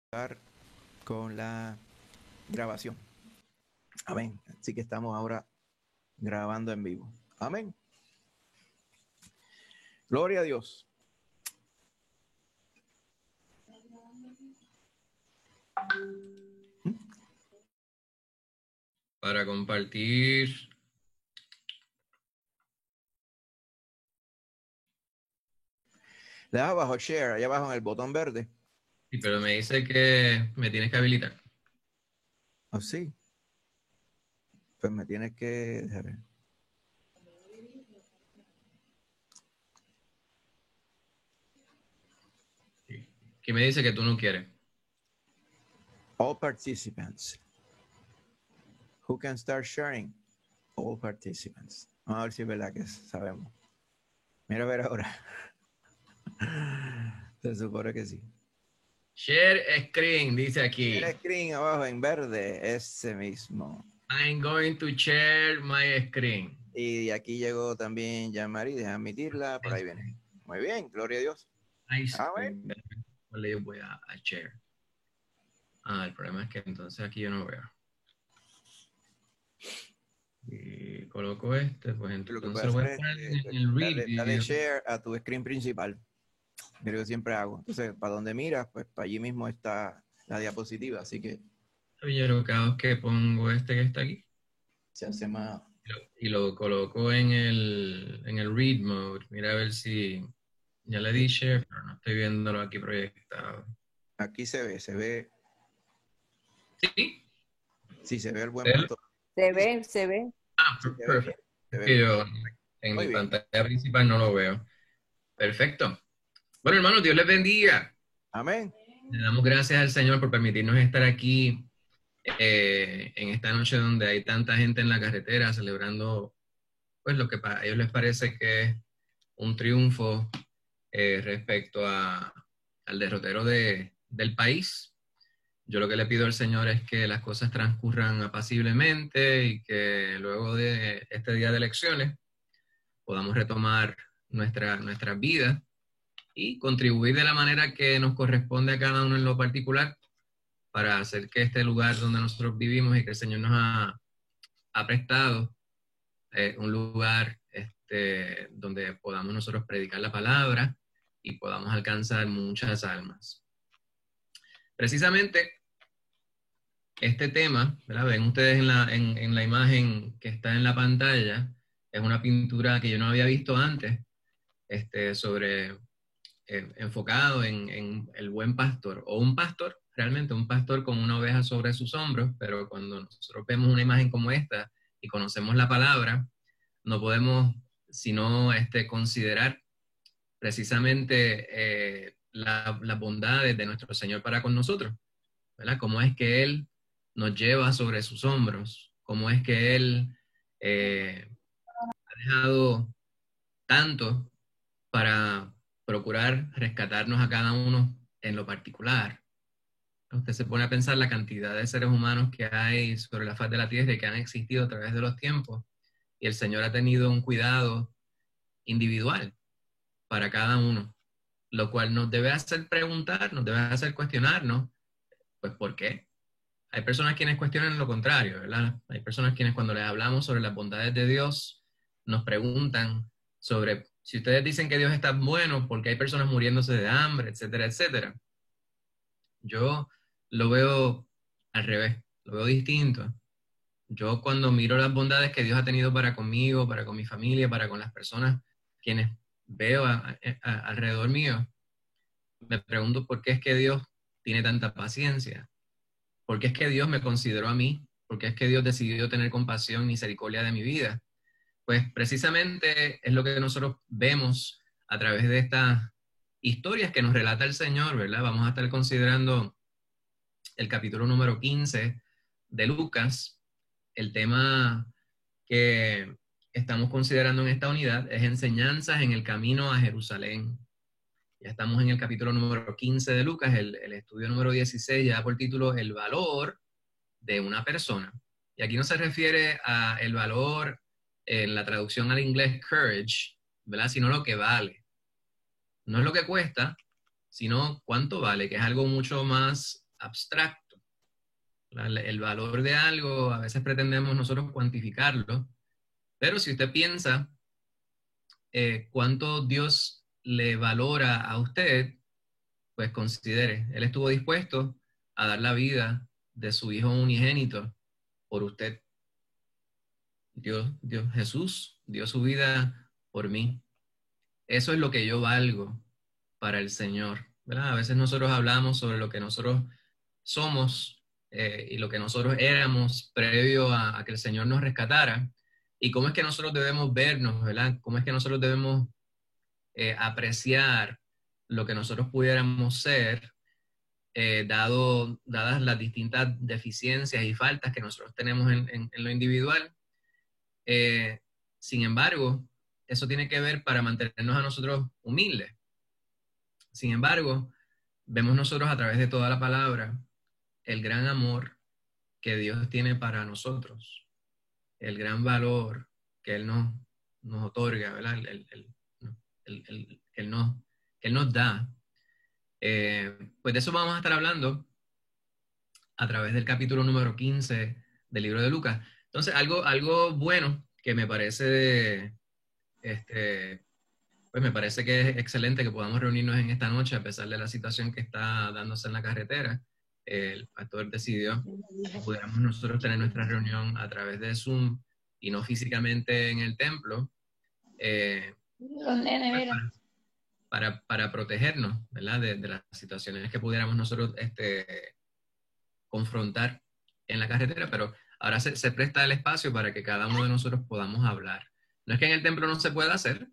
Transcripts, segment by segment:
Empezar con la grabación. Amén. Así que estamos ahora grabando en vivo. Amén. Gloria a Dios. Para compartir. Le das abajo share, allá abajo en el botón verde. Sí, pero me dice que me tienes que habilitar. ¿Oh, sí? Pues me tienes que dejar. ¿Qué me dice que tú no quieres? All participants. Who can start sharing? All participants. Vamos a ver si es verdad que sabemos. Mira a ver ahora. Se supone que sí. Share screen, dice aquí. Share screen abajo en verde, ese mismo. I'm going to share my screen. Y aquí llegó también Jean-Marie, deja admitirla, por ahí viene. Muy bien, gloria a Dios. Amén. Le voy a share. El problema es que entonces aquí yo no veo. Y coloco este, pues Lo que entonces puedes lo voy hacer a poner es en el read dale view. share a tu screen principal. Es lo que siempre hago. Entonces, para donde miras, pues para allí mismo está la diapositiva, así que Pero cada vez que pongo este que está aquí se hace más. y lo coloco en el read mode. Mira a ver si ya le di share, pero no estoy viéndolo aquí proyectado. Aquí se ve, Sí, sí, se ve el buen ¿Él? pastor. Se Sí, ve, se ve. sí, se ve bien, Perfecto. se Es ve que bien. yo en Muy mi bien. pantalla principal no lo veo. Perfecto. Bueno, hermanos, Dios les bendiga. Amén. Le damos gracias al Señor por permitirnos estar aquí en esta noche donde hay tanta gente en la carretera celebrando pues lo que para ellos les parece que es un triunfo respecto al derrotero del país. Yo lo que le pido al Señor es que las cosas transcurran apaciblemente y que luego de este día de elecciones podamos retomar nuestra vida y contribuir de la manera que nos corresponde a cada uno en lo particular para hacer que este lugar donde nosotros vivimos y que el Señor nos ha prestado un lugar donde podamos nosotros predicar la palabra y podamos alcanzar muchas almas. Precisamente este tema, ¿verdad? Ven ustedes en la imagen que está en la pantalla, es una pintura que yo no había visto antes, sobre enfocado en el buen pastor, o un pastor, realmente un pastor con una oveja sobre sus hombros, pero cuando nosotros vemos una imagen como esta y conocemos la palabra, no podemos sino considerar precisamente las bondades de nuestro Señor para con nosotros, ¿verdad? Cómo es que Él nos lleva sobre sus hombros, cómo es que Él ha dejado tanto para procurar rescatarnos a cada uno en lo particular. Usted se pone a pensar la cantidad de seres humanos que hay sobre la faz de la tierra y que han existido a través de los tiempos, y el Señor ha tenido un cuidado individual para cada uno, lo cual nos debe hacer preguntar, nos debe hacer cuestionarnos, pues ¿por qué? Hay personas quienes cuestionan lo contrario, ¿verdad? Hay personas quienes cuando les hablamos sobre las bondades de Dios, nos preguntan sobre si ustedes dicen que Dios está bueno, porque hay personas muriéndose de hambre, etcétera, etcétera. Yo lo veo al revés, lo veo distinto. Yo cuando miro las bondades que Dios ha tenido para conmigo, para con mi familia, para con las personas quienes veo alrededor mío, me pregunto por qué es que Dios tiene tanta paciencia, por qué es que Dios me consideró a mí, por qué es que Dios decidió tener compasión y misericordia de mi vida. Pues precisamente es lo que nosotros vemos a través de estas historias que nos relata el Señor, ¿verdad? Vamos a estar considerando el capítulo número 15 de Lucas. El tema que estamos considerando en esta unidad es enseñanzas en el camino a Jerusalén. Ya estamos en el capítulo número 15 de Lucas, el estudio número 16 ya por título El valor de una persona. Y aquí no se refiere a el valor en la traducción al inglés courage, ¿verdad? Sino lo que vale. No es lo que cuesta, sino cuánto vale, que es algo mucho más abstracto. El valor de algo, a veces pretendemos nosotros cuantificarlo, pero si usted piensa cuánto Dios le valora a usted, pues considere, Él estuvo dispuesto a dar la vida de su Hijo unigénito por usted. Jesús dio su vida por mí. Eso es lo que yo valgo para el Señor, ¿verdad? A veces nosotros hablamos sobre lo que nosotros somos y lo que nosotros éramos previo a que el Señor nos rescatara, y cómo es que nosotros debemos vernos, ¿verdad? Cómo es que nosotros debemos apreciar lo que nosotros pudiéramos ser, dadas las distintas deficiencias y faltas que nosotros tenemos en lo individual. Sin embargo, eso tiene que ver para mantenernos a nosotros humildes. Sin embargo, vemos nosotros a través de toda la palabra el gran amor que Dios tiene para nosotros, el gran valor que Él nos otorga, ¿verdad? Que Él nos da. Pues de eso vamos a estar hablando a través del capítulo número 15 del libro de Lucas. Entonces, algo bueno que me parece, pues me parece que es excelente que podamos reunirnos en esta noche a pesar de la situación que está dándose en la carretera. El pastor decidió que pudiéramos nosotros tener nuestra reunión a través de Zoom y no físicamente en el templo, para protegernos, ¿verdad? De las situaciones que pudiéramos nosotros confrontar en la carretera, pero ahora se presta el espacio para que cada uno de nosotros podamos hablar. No es que en el templo no se pueda hacer,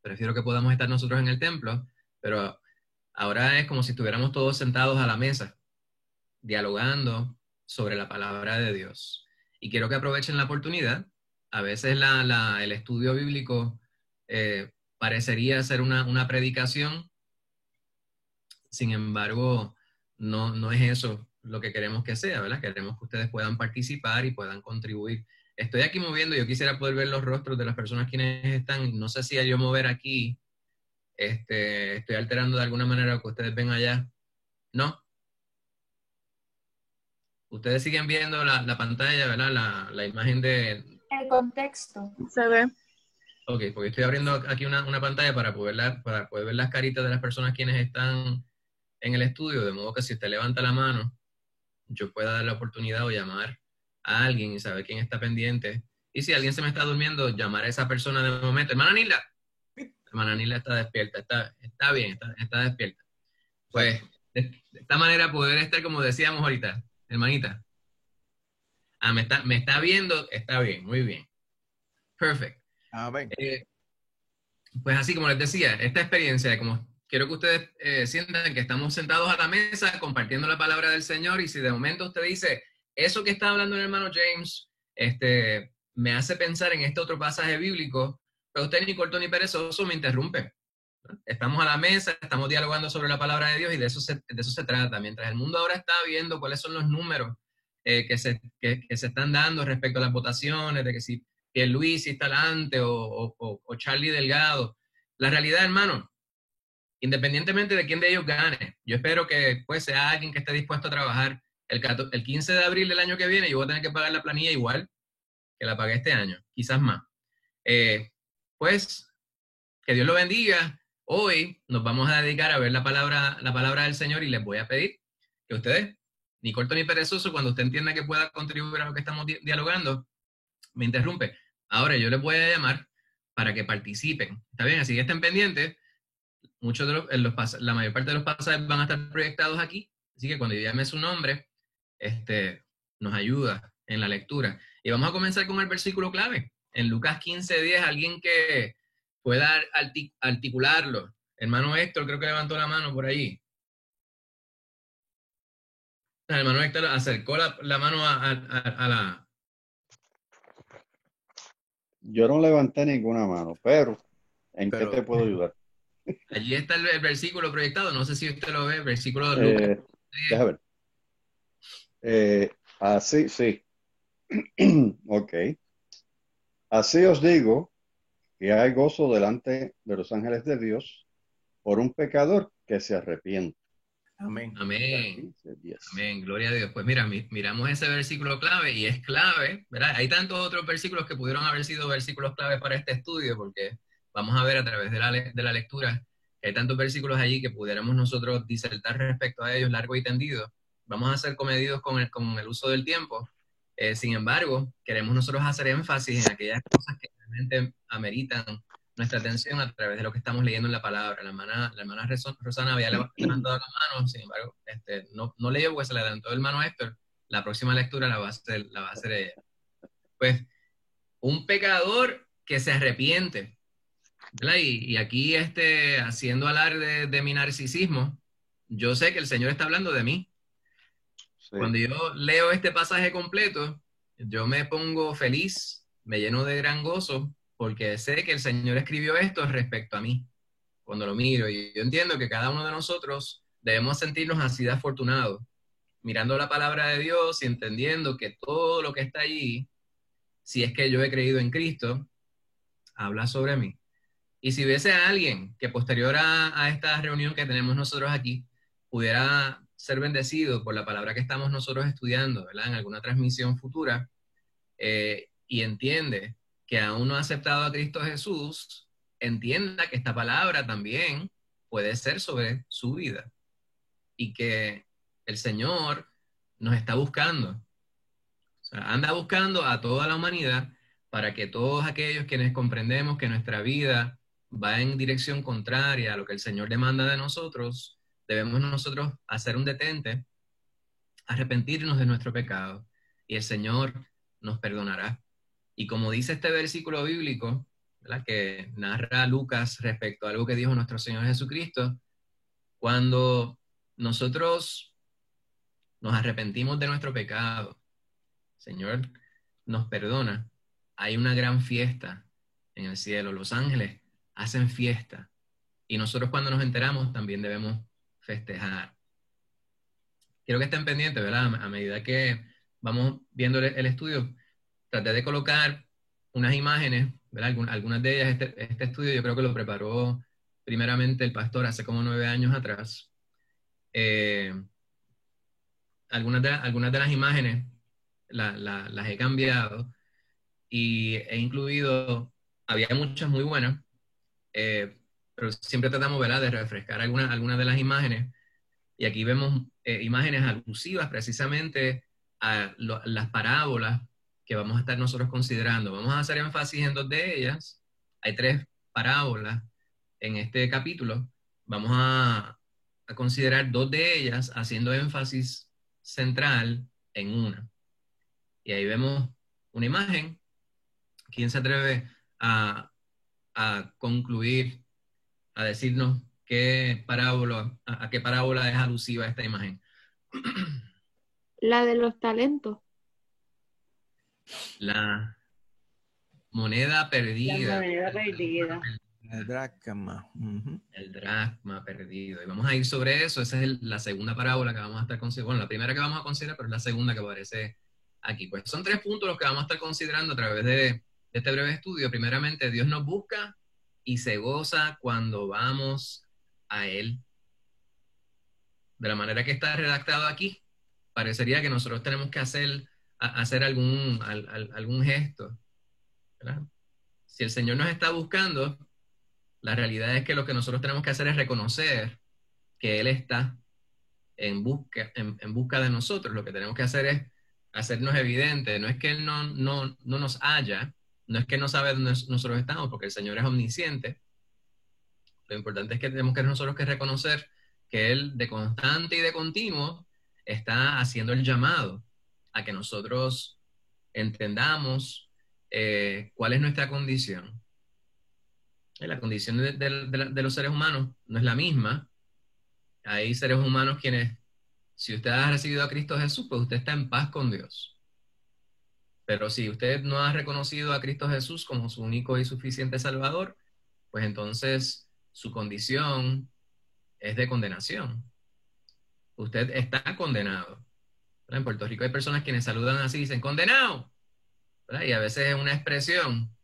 prefiero que podamos estar nosotros en el templo, pero ahora es como si estuviéramos todos sentados a la mesa, dialogando sobre la palabra de Dios. Y quiero que aprovechen la oportunidad. A veces el estudio bíblico parecería ser una predicación, sin embargo, no es eso lo que queremos que sea, ¿verdad? Queremos que ustedes puedan participar y puedan contribuir. Estoy aquí moviendo, yo quisiera poder ver los rostros de las personas quienes están, no sé si al yo mover aquí, estoy alterando de alguna manera lo que ustedes ven allá. ¿No? Ustedes siguen viendo la pantalla, ¿verdad? La imagen de... El contexto. Se ve. Ok, porque estoy abriendo aquí una pantalla para poder ver las caritas de las personas quienes están en el estudio, de modo que si usted levanta la mano, yo pueda dar la oportunidad o llamar a alguien y saber quién está pendiente. Y si alguien se me está durmiendo, llamar a esa persona de momento. Hermana Nila está despierta, está bien, está despierta. Pues de esta manera poder estar, como decíamos ahorita, hermanita. Me está viendo, está bien, muy bien. Perfect. Amén. Pues así como les decía, esta experiencia de como quiero que ustedes sientan que estamos sentados a la mesa compartiendo la palabra del Señor, y si de momento usted dice, eso que está hablando el hermano James, me hace pensar en este otro pasaje bíblico, pero usted ni corto ni perezoso me interrumpe. Estamos a la mesa, estamos dialogando sobre la palabra de Dios y de eso se trata. Mientras el mundo ahora está viendo cuáles son los números que se están dando respecto a las votaciones, de que si Luis está adelante o Charlie Delgado. La realidad, hermano, independientemente de quién de ellos gane, yo espero que pues sea alguien que esté dispuesto a trabajar. El 15 de abril del año que viene yo voy a tener que pagar la planilla igual que la pagué este año, quizás más. Pues que Dios lo bendiga. Hoy nos vamos a dedicar a ver la palabra del Señor, y les voy a pedir que ustedes, ni corto ni perezoso, cuando usted entienda que pueda contribuir a lo que estamos dialogando, me interrumpe. Ahora yo les voy a llamar para que participen. ¿Está bien? Así que estén pendientes. Muchos de la mayor parte de los pasajes van a estar proyectados aquí. Así que cuando yo llame su nombre, nos ayuda en la lectura. Y vamos a comenzar con el versículo clave. En Lucas 15:10, alguien que pueda articularlo. Hermano Héctor, creo que levantó la mano por ahí. El hermano Héctor acercó la mano a la... Yo no levanté ninguna mano, pero ¿en qué te puedo ayudar? Allí está el versículo proyectado, no sé si usted lo ve, versículo de Lucas. Déjame ver. Así, sí. Ok. Así os digo que hay gozo delante de los ángeles de Dios por un pecador que se arrepiente. Amén. Amén. 15:10. Amén, gloria a Dios. Pues mira, miramos ese versículo clave y es clave, ¿verdad? Hay tantos otros versículos que pudieron haber sido versículos clave para este estudio, porque vamos a ver a través de la lectura que hay tantos versículos allí que pudiéramos nosotros disertar respecto a ellos largo y tendido. Vamos a ser comedidos con el uso del tiempo. Sin embargo, queremos nosotros hacer énfasis en aquellas cosas que realmente ameritan nuestra atención a través de lo que estamos leyendo en la palabra. La hermana Rosana había levantado la mano, sin embargo, no leyó porque se le adelantó el hermano Héctor. La próxima lectura la va a hacer ella. Pues, un pecador que se arrepiente, ¿verdad? Y aquí, haciendo alarde de mi narcisismo, yo sé que el Señor está hablando de mí. Sí. Cuando yo leo este pasaje completo, yo me pongo feliz, me lleno de gran gozo, porque sé que el Señor escribió esto respecto a mí. Cuando lo miro, y yo entiendo que cada uno de nosotros debemos sentirnos así de afortunados, mirando la palabra de Dios y entendiendo que todo lo que está allí, si es que yo he creído en Cristo, habla sobre mí. Y si hubiese a alguien que posterior a esta reunión que tenemos nosotros aquí, pudiera ser bendecido por la palabra que estamos nosotros estudiando, ¿verdad? En alguna transmisión futura, y entiende que aún no ha aceptado a Cristo Jesús, entienda que esta palabra también puede ser sobre su vida y que el Señor nos está buscando. O sea, anda buscando a toda la humanidad para que todos aquellos quienes comprendemos que nuestra vida va en dirección contraria a lo que el Señor demanda de nosotros, debemos nosotros hacer un detente, arrepentirnos de nuestro pecado y el Señor nos perdonará. Y como dice este versículo bíblico, ¿verdad?, que narra Lucas respecto a algo que dijo nuestro Señor Jesucristo, cuando nosotros nos arrepentimos de nuestro pecado, Señor nos perdona, hay una gran fiesta en el cielo. Los ángeles hacen fiesta y nosotros cuando nos enteramos también debemos festejar. Quiero que estén pendientes, ¿verdad? A medida que vamos viendo el estudio, traté de colocar unas imágenes, ¿verdad? Algunas de ellas, este estudio yo creo que lo preparó primeramente el pastor hace como 9 años atrás. Algunas de las imágenes las he cambiado y he incluido, había muchas muy buenas, pero siempre tratamos, ¿verdad?, de refrescar algunas de las imágenes. Y aquí vemos imágenes alusivas precisamente a las parábolas que vamos a estar nosotros considerando. Vamos a hacer énfasis en 2 de ellas. Hay 3 parábolas en este capítulo. Vamos a considerar 2 de ellas haciendo énfasis central en una. Y ahí vemos una imagen. ¿Quién se atreve a concluir, a decirnos a qué parábola es alusiva esta imagen? La de los talentos. La moneda perdida. La moneda perdida. El dracma. El dracma perdido. Y vamos a ir sobre eso. Esa es la segunda parábola que vamos a estar considerando. Bueno, la primera que vamos a considerar, pero es la segunda que aparece aquí. Pues son 3 puntos los que vamos a estar considerando a través de este breve estudio. Primeramente, Dios nos busca y se goza cuando vamos a Él. De la manera que está redactado aquí, parecería que nosotros tenemos que hacer algún gesto, ¿verdad? Si el Señor nos está buscando, la realidad es que lo que nosotros tenemos que hacer es reconocer que Él está en busca de nosotros. Lo que tenemos que hacer es hacernos evidente. No es que Él no nos haya, no es que no sabe dónde nosotros estamos, porque el Señor es omnisciente. Lo importante es que tenemos que nosotros que reconocer que Él de constante y de continuo está haciendo el llamado a que nosotros entendamos cuál es nuestra condición. La condición de los seres humanos no es la misma. Hay seres humanos quienes, si usted ha recibido a Cristo Jesús, pues usted está en paz con Dios. Pero si usted no ha reconocido a Cristo Jesús como su único y suficiente Salvador, pues entonces su condición es de condenación. Usted está condenado. ¿Verdad? En Puerto Rico hay personas quienes saludan así y dicen, ¡condenado! ¿Verdad? Y a veces es una expresión.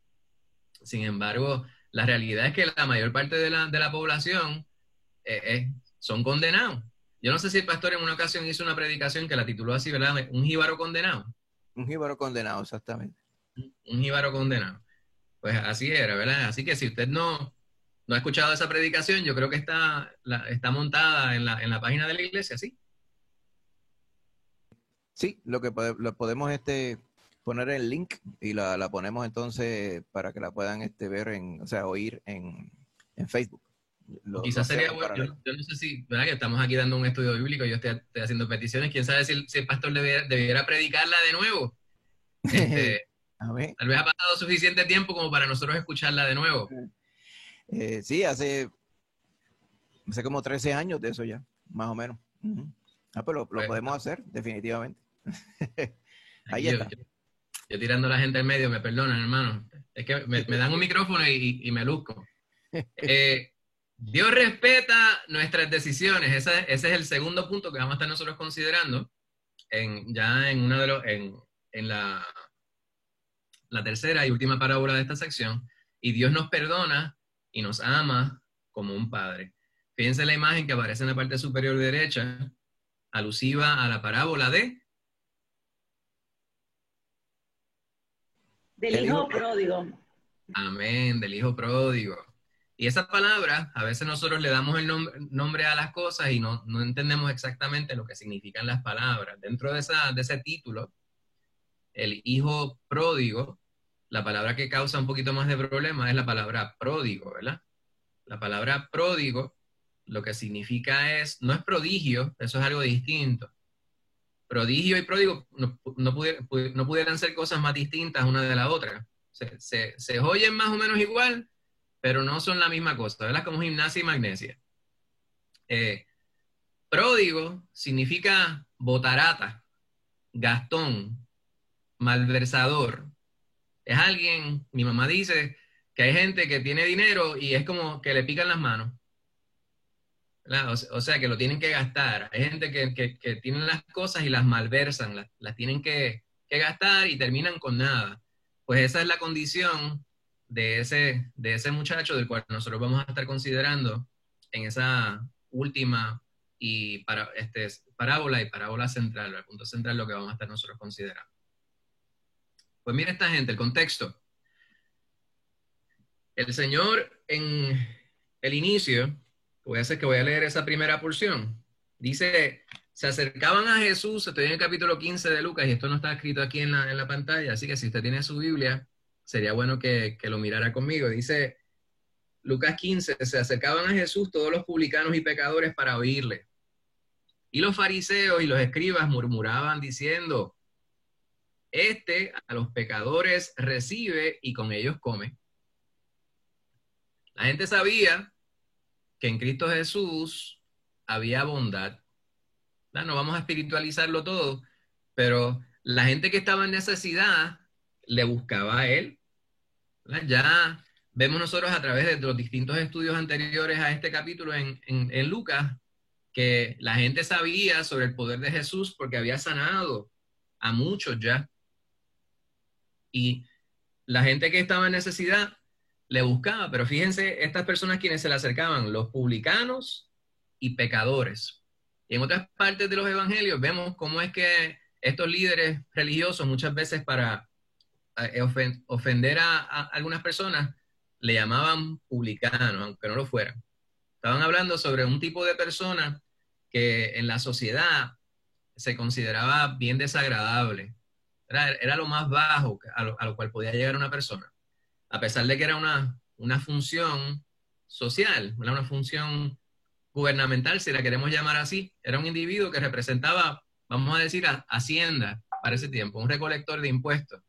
Sin embargo, la realidad es que la mayor parte de la población son condenados. Yo no sé si el pastor en una ocasión hizo una predicación que la tituló así, ¿verdad? Un jíbaro condenado. Un jíbaro condenado, exactamente. Un jíbaro condenado. Pues así era, ¿verdad? Así que si usted no ha escuchado esa predicación, yo creo que está montada en la página de la iglesia, ¿sí? Sí, lo podemos poner el link y la ponemos entonces para que la puedan ver o sea, oír en Facebook. Quizás sería bueno, yo no sé si, ¿verdad? Que estamos aquí dando un estudio bíblico, yo estoy haciendo peticiones, quién sabe si el pastor debiera predicarla de nuevo. Tal vez ha pasado suficiente tiempo como para nosotros escucharla de nuevo. Sí, hace como 13 años de eso ya, más o menos. Pues lo podemos hacer, definitivamente. Ahí está. Yo tirando a la gente en medio, me perdonan, hermano. Es que me dan un micrófono y me luzco. Dios respeta nuestras decisiones. Ese es el segundo punto que vamos a estar nosotros considerando en la tercera y última parábola de esta sección. Y Dios nos perdona y nos ama como un padre. Fíjense la imagen que aparece en la parte superior derecha, alusiva a la parábola del hijo pródigo. Amén, del hijo pródigo. Y esa palabra, a veces nosotros le damos el nombre a las cosas y no entendemos exactamente lo que significan las palabras. Dentro de ese título, el hijo pródigo, la palabra que causa un poquito más de problema es la palabra pródigo, ¿verdad? La palabra pródigo, lo que significa no es prodigio, eso es algo distinto. Prodigio y pródigo no pudieran ser cosas más distintas una de la otra. Se oyen más o menos igual, pero no son la misma cosa, ¿verdad? Como gimnasia y magnesia. Pródigo significa botarata, gastón, malversador. Es alguien, mi mamá dice, que hay gente que tiene dinero y es como que le pican las manos. ¿Verdad? O sea, que lo tienen que gastar. Hay gente que tienen las cosas y las malversan, las tienen que gastar y terminan con nada. Pues esa es la condición de ese muchacho del cual nosotros vamos a estar considerando en esa última parábola y parábola central, el punto central, lo que vamos a estar nosotros considerando. Pues mira esta gente, el contexto. El Señor en el inicio, voy a leer esa primera porción, dice, se acercaban a Jesús, estoy en el capítulo 15 de Lucas y esto no está escrito aquí en la pantalla, así que si usted tiene su Biblia, sería bueno que lo mirara conmigo. Dice Lucas 15, se acercaban a Jesús todos los publicanos y pecadores para oírle. Y los fariseos y los escribas murmuraban diciendo, a los pecadores recibe y con ellos come. La gente sabía que en Cristo Jesús había bondad. No vamos a espiritualizarlo todo, pero la gente que estaba en necesidad le buscaba a Él. Ya vemos nosotros a través de los distintos estudios anteriores a este capítulo en Lucas, que la gente sabía sobre el poder de Jesús porque había sanado a muchos ya. Y la gente que estaba en necesidad le buscaba, pero fíjense estas personas quienes se le acercaban, los publicanos y pecadores. Y en otras partes de los evangelios vemos cómo es que estos líderes religiosos muchas veces para ofender a algunas personas le llamaban publicanos, aunque no lo fueran. Estaban hablando sobre un tipo de persona que en la sociedad se consideraba bien desagradable. Era lo más bajo a lo cual podía llegar una persona. A pesar de que era una función social, una función gubernamental, si la queremos llamar así, era un individuo que representaba, vamos a decir, a Hacienda para ese tiempo, un recolector de impuestos.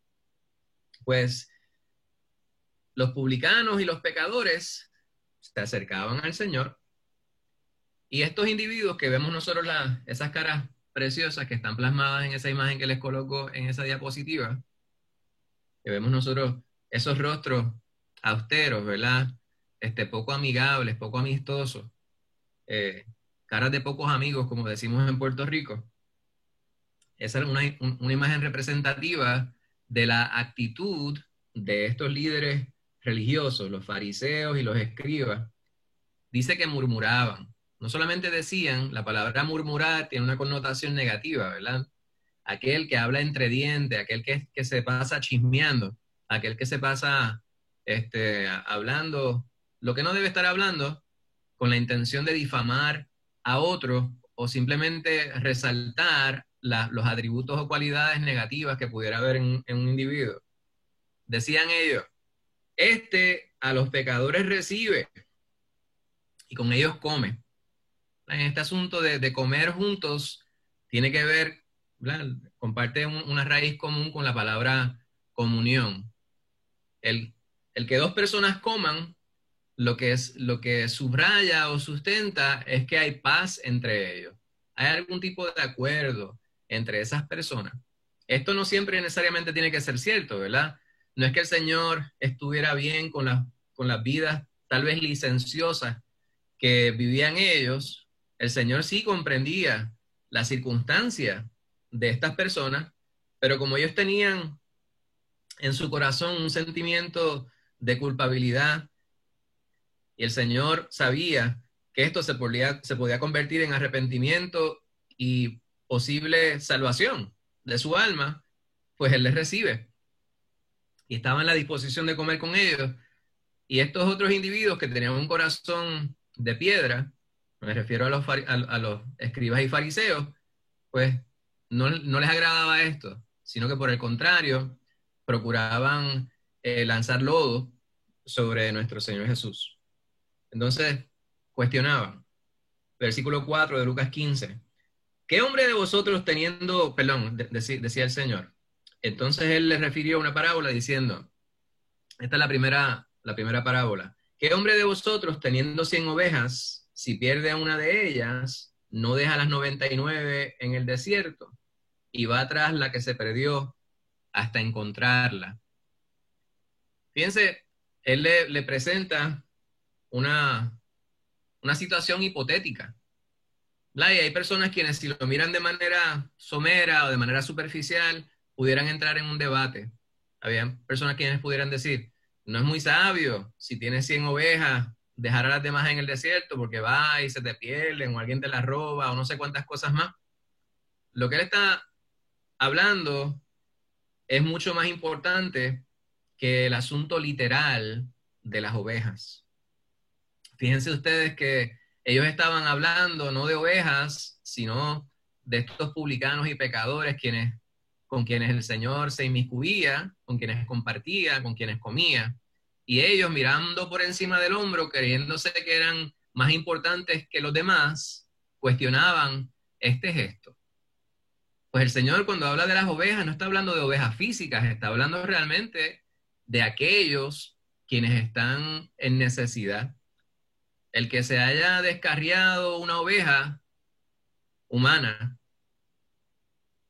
Pues los publicanos y los pecadores se acercaban al Señor y estos individuos que vemos nosotros, esas caras preciosas que están plasmadas en esa imagen que les coloco en esa diapositiva, que vemos nosotros esos rostros austeros, ¿verdad? Poco amigables, poco amistosos, caras de pocos amigos, como decimos en Puerto Rico. Esa es una imagen representativa de la actitud de estos líderes religiosos, los fariseos y los escribas. Dice que murmuraban. no solamente decían, la palabra murmurar tiene una connotación negativa, ¿verdad? Aquel que habla entre dientes, aquel que se pasa chismeando, aquel que se pasa hablando lo que no debe estar hablando con la intención de difamar a otro o simplemente resaltar los atributos o cualidades negativas que pudiera haber en un individuo. Decían ellos, a los pecadores recibe y con ellos come. En este asunto de comer juntos tiene que ver, ¿verdad? Comparte una raíz común con la palabra comunión. El que dos personas coman, lo que subraya o sustenta es que hay paz entre ellos. Hay algún tipo de acuerdo entre esas personas. Esto no siempre necesariamente tiene que ser cierto, ¿verdad? No es que el Señor estuviera bien con las vidas tal vez licenciosas que vivían ellos. El Señor sí comprendía la circunstancia de estas personas, pero como ellos tenían en su corazón un sentimiento de culpabilidad, y el Señor sabía que esto se podía convertir en arrepentimiento y posible salvación de su alma, pues Él les recibe. Y estaba en la disposición de comer con ellos. Y estos otros individuos que tenían un corazón de piedra, me refiero a los escribas y fariseos, pues no les agradaba esto, sino que por el contrario, procuraban lanzar lodo sobre nuestro Señor Jesús. Entonces, cuestionaban. Versículo 4 de Lucas 15. ¿Qué hombre de vosotros teniendo, decía el Señor? Entonces Él les refirió una parábola diciendo, esta es la primera parábola. ¿Qué hombre de vosotros teniendo 100 ovejas, si pierde a una de ellas, no deja las 99 en el desierto y va tras la que se perdió hasta encontrarla? Fíjense, Él le presenta una situación hipotética. Y hay personas quienes, si lo miran de manera somera o de manera superficial, pudieran entrar en un debate. Había personas quienes pudieran decir, no es muy sabio, si tienes 100 ovejas, dejar a las demás en el desierto porque va y se te pierden o alguien te las roba o no sé cuántas cosas más. Lo que él está hablando es mucho más importante que el asunto literal de las ovejas. Fíjense ustedes que ellos estaban hablando no de ovejas, sino de estos publicanos y pecadores con quienes el Señor se inmiscuía, con quienes compartía, con quienes comía. Y ellos mirando por encima del hombro, creyéndose que eran más importantes que los demás, cuestionaban este gesto. Pues el Señor, cuando habla de las ovejas, no está hablando de ovejas físicas, está hablando realmente de aquellos quienes están en necesidad. El que se haya descarriado una oveja humana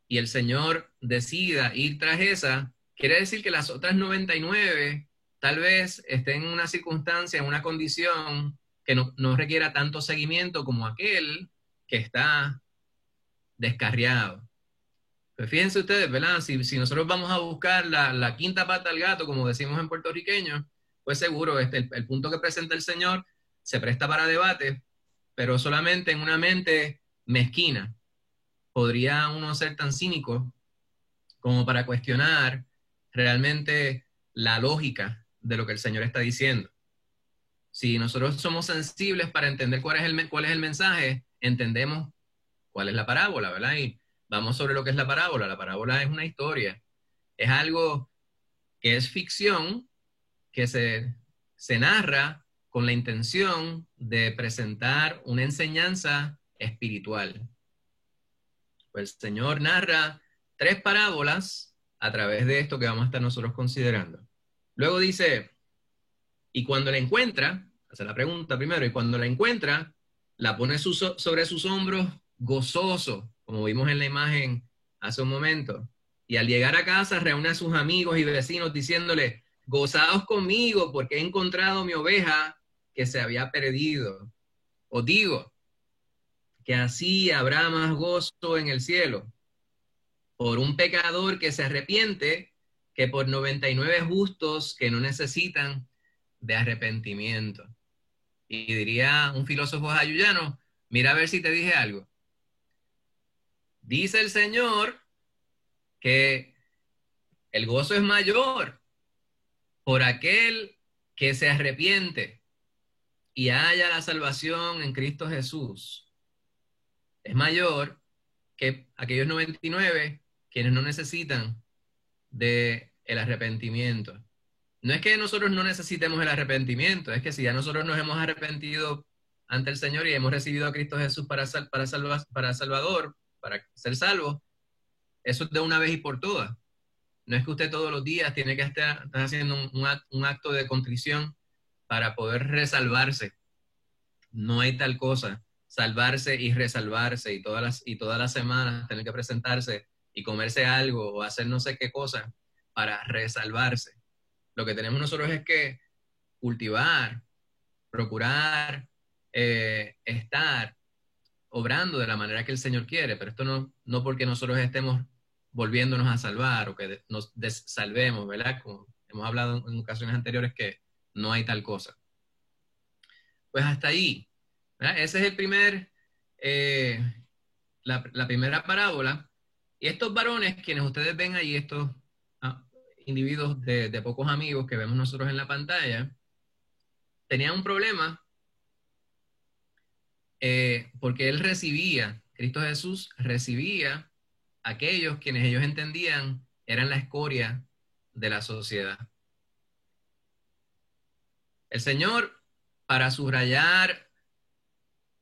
y el Señor decida ir tras esa, quiere decir que las otras 99 tal vez estén en una circunstancia, en una condición que no requiera tanto seguimiento como aquel que está descarriado. Pues fíjense ustedes, ¿verdad? Si nosotros vamos a buscar la quinta pata al gato, como decimos en puertorriqueño, pues seguro el punto que presenta el Señor se presta para debate, pero solamente en una mente mezquina podría uno ser tan cínico como para cuestionar realmente la lógica de lo que el Señor está diciendo. Si nosotros somos sensibles para entender cuál es el mensaje, entendemos cuál es la parábola, ¿verdad? Y vamos sobre lo que es la parábola. La parábola es una historia. Es algo que es ficción, que se narra con la intención de presentar una enseñanza espiritual. Pues el Señor narra 3 parábolas a través de esto que vamos a estar nosotros considerando. Luego dice, y cuando la encuentra, hace la pregunta primero, y cuando la encuentra, la pone sobre sus hombros gozoso, como vimos en la imagen hace un momento. Y al llegar a casa reúne a sus amigos y vecinos diciéndole, gozaos conmigo porque he encontrado mi oveja que se había perdido. Os digo que así habrá más gozo en el cielo por un pecador que se arrepiente que por 99 justos que no necesitan de arrepentimiento. Y diría un filósofo jayuyano, Mira a ver si te dije algo. Dice el Señor que el gozo es mayor por aquel que se arrepiente y haya la salvación en Cristo Jesús. Es mayor que aquellos 99 quienes no necesitan de el arrepentimiento. No es que nosotros no necesitemos el arrepentimiento, es que si ya nosotros nos hemos arrepentido ante el Señor y hemos recibido a Cristo Jesús para Salvador, para ser salvos, eso es de una vez y por todas. No es que usted todos los días tiene que estar haciendo un acto de contrición para poder resalvarse. No hay tal cosa. Salvarse y resalvarse y todas las semanas tener que presentarse y comerse algo o hacer no sé qué cosa para resalvarse. Lo que tenemos nosotros es que cultivar, procurar estar obrando de la manera que el Señor quiere, pero esto no porque nosotros estemos volviéndonos a salvar o que nos salvemos, ¿verdad? Como hemos hablado en ocasiones anteriores que no hay tal cosa. Pues hasta ahí, ¿verdad? Ese es el la primera parábola. Y estos varones, quienes ustedes ven ahí, estos individuos de pocos amigos que vemos nosotros en la pantalla, tenían un problema porque Cristo Jesús recibía a aquellos quienes ellos entendían eran la escoria de la sociedad. El Señor, para subrayar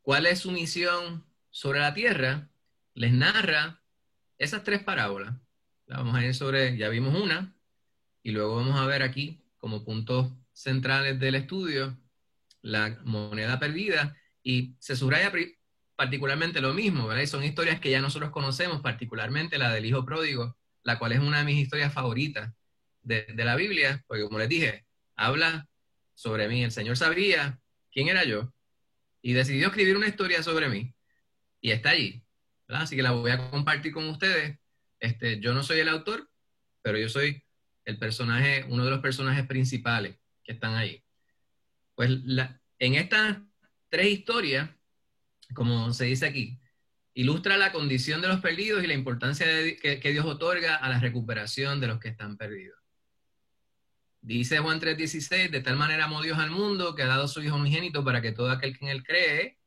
cuál es su misión sobre la tierra, les narra esas tres parábolas. Vamos a ir ya vimos una, y luego vamos a ver aquí, como puntos centrales del estudio, la moneda perdida, y se subraya particularmente lo mismo, ¿verdad? Y son historias que ya nosotros conocemos, particularmente la del hijo pródigo, la cual es una de mis historias favoritas de la Biblia, porque como les dije, habla sobre mí. El Señor sabía quién era yo y decidió escribir una historia sobre mí, y está allí, ¿verdad? Así que la voy a compartir con ustedes. Yo no soy el autor, pero yo soy uno de los personajes principales que están ahí. Pues en estas tres historias, como se dice aquí, ilustra la condición de los perdidos y la importancia que Dios otorga a la recuperación de los que están perdidos. Dice Juan 3:16, de tal manera amó Dios al mundo que ha dado a su Hijo unigénito para que todo aquel que en él cree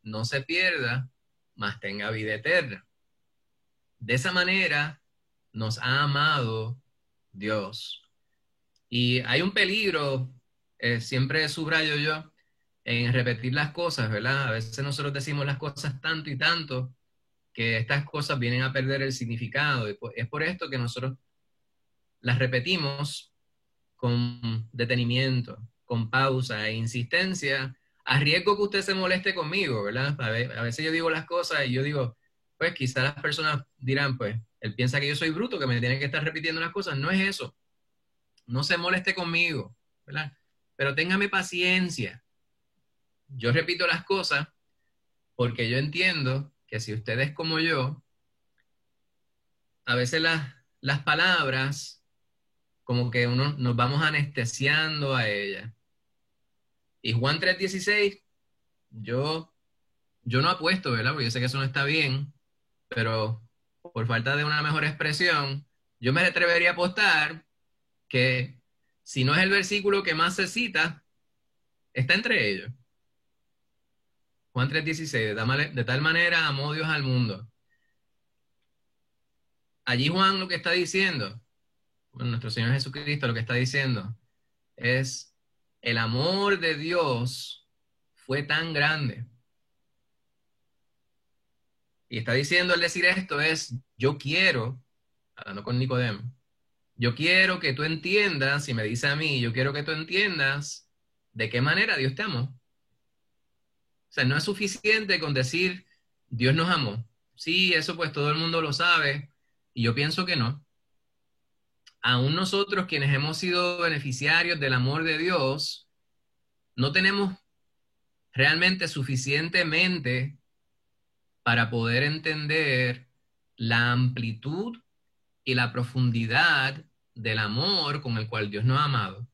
no se pierda, mas tenga vida eterna. De esa manera nos ha amado Dios. Y hay un peligro, siempre subrayo yo, en repetir las cosas, ¿verdad? A veces nosotros decimos las cosas tanto y tanto que estas cosas vienen a perder el significado. Y es por esto que nosotros las repetimos con detenimiento, con pausa e insistencia, a riesgo que usted se moleste conmigo, ¿verdad? A veces yo digo las cosas y yo digo, pues quizás las personas dirán, pues, él piensa que yo soy bruto, que me tiene que estar repitiendo las cosas. No es eso. No se moleste conmigo, ¿verdad? Pero téngame paciencia. Yo repito las cosas porque yo entiendo que si usted es como yo, a veces las palabras como que nos vamos anestesiando a ellas. Y Juan 3:16, yo no apuesto, ¿verdad? Porque yo sé que eso no está bien, pero por falta de una mejor expresión, yo me atrevería a apostar que si no es el versículo que más se cita, está entre ellos. Juan 3:16, de tal manera amó Dios al mundo. Allí Juan lo que está diciendo, bueno, nuestro Señor Jesucristo lo que está diciendo es, el amor de Dios fue tan grande. Y está diciendo al decir esto es, yo quiero, hablando con Nicodemo, yo quiero que tú entiendas, y me dice a mí, yo quiero que tú entiendas de qué manera Dios te amó. O sea, no es suficiente con decir, Dios nos amó. Sí, eso pues todo el mundo lo sabe, y yo pienso que no. Aún nosotros quienes hemos sido beneficiarios del amor de Dios, no tenemos realmente suficientemente para poder entender la amplitud y la profundidad del amor con el cual Dios nos ha amado.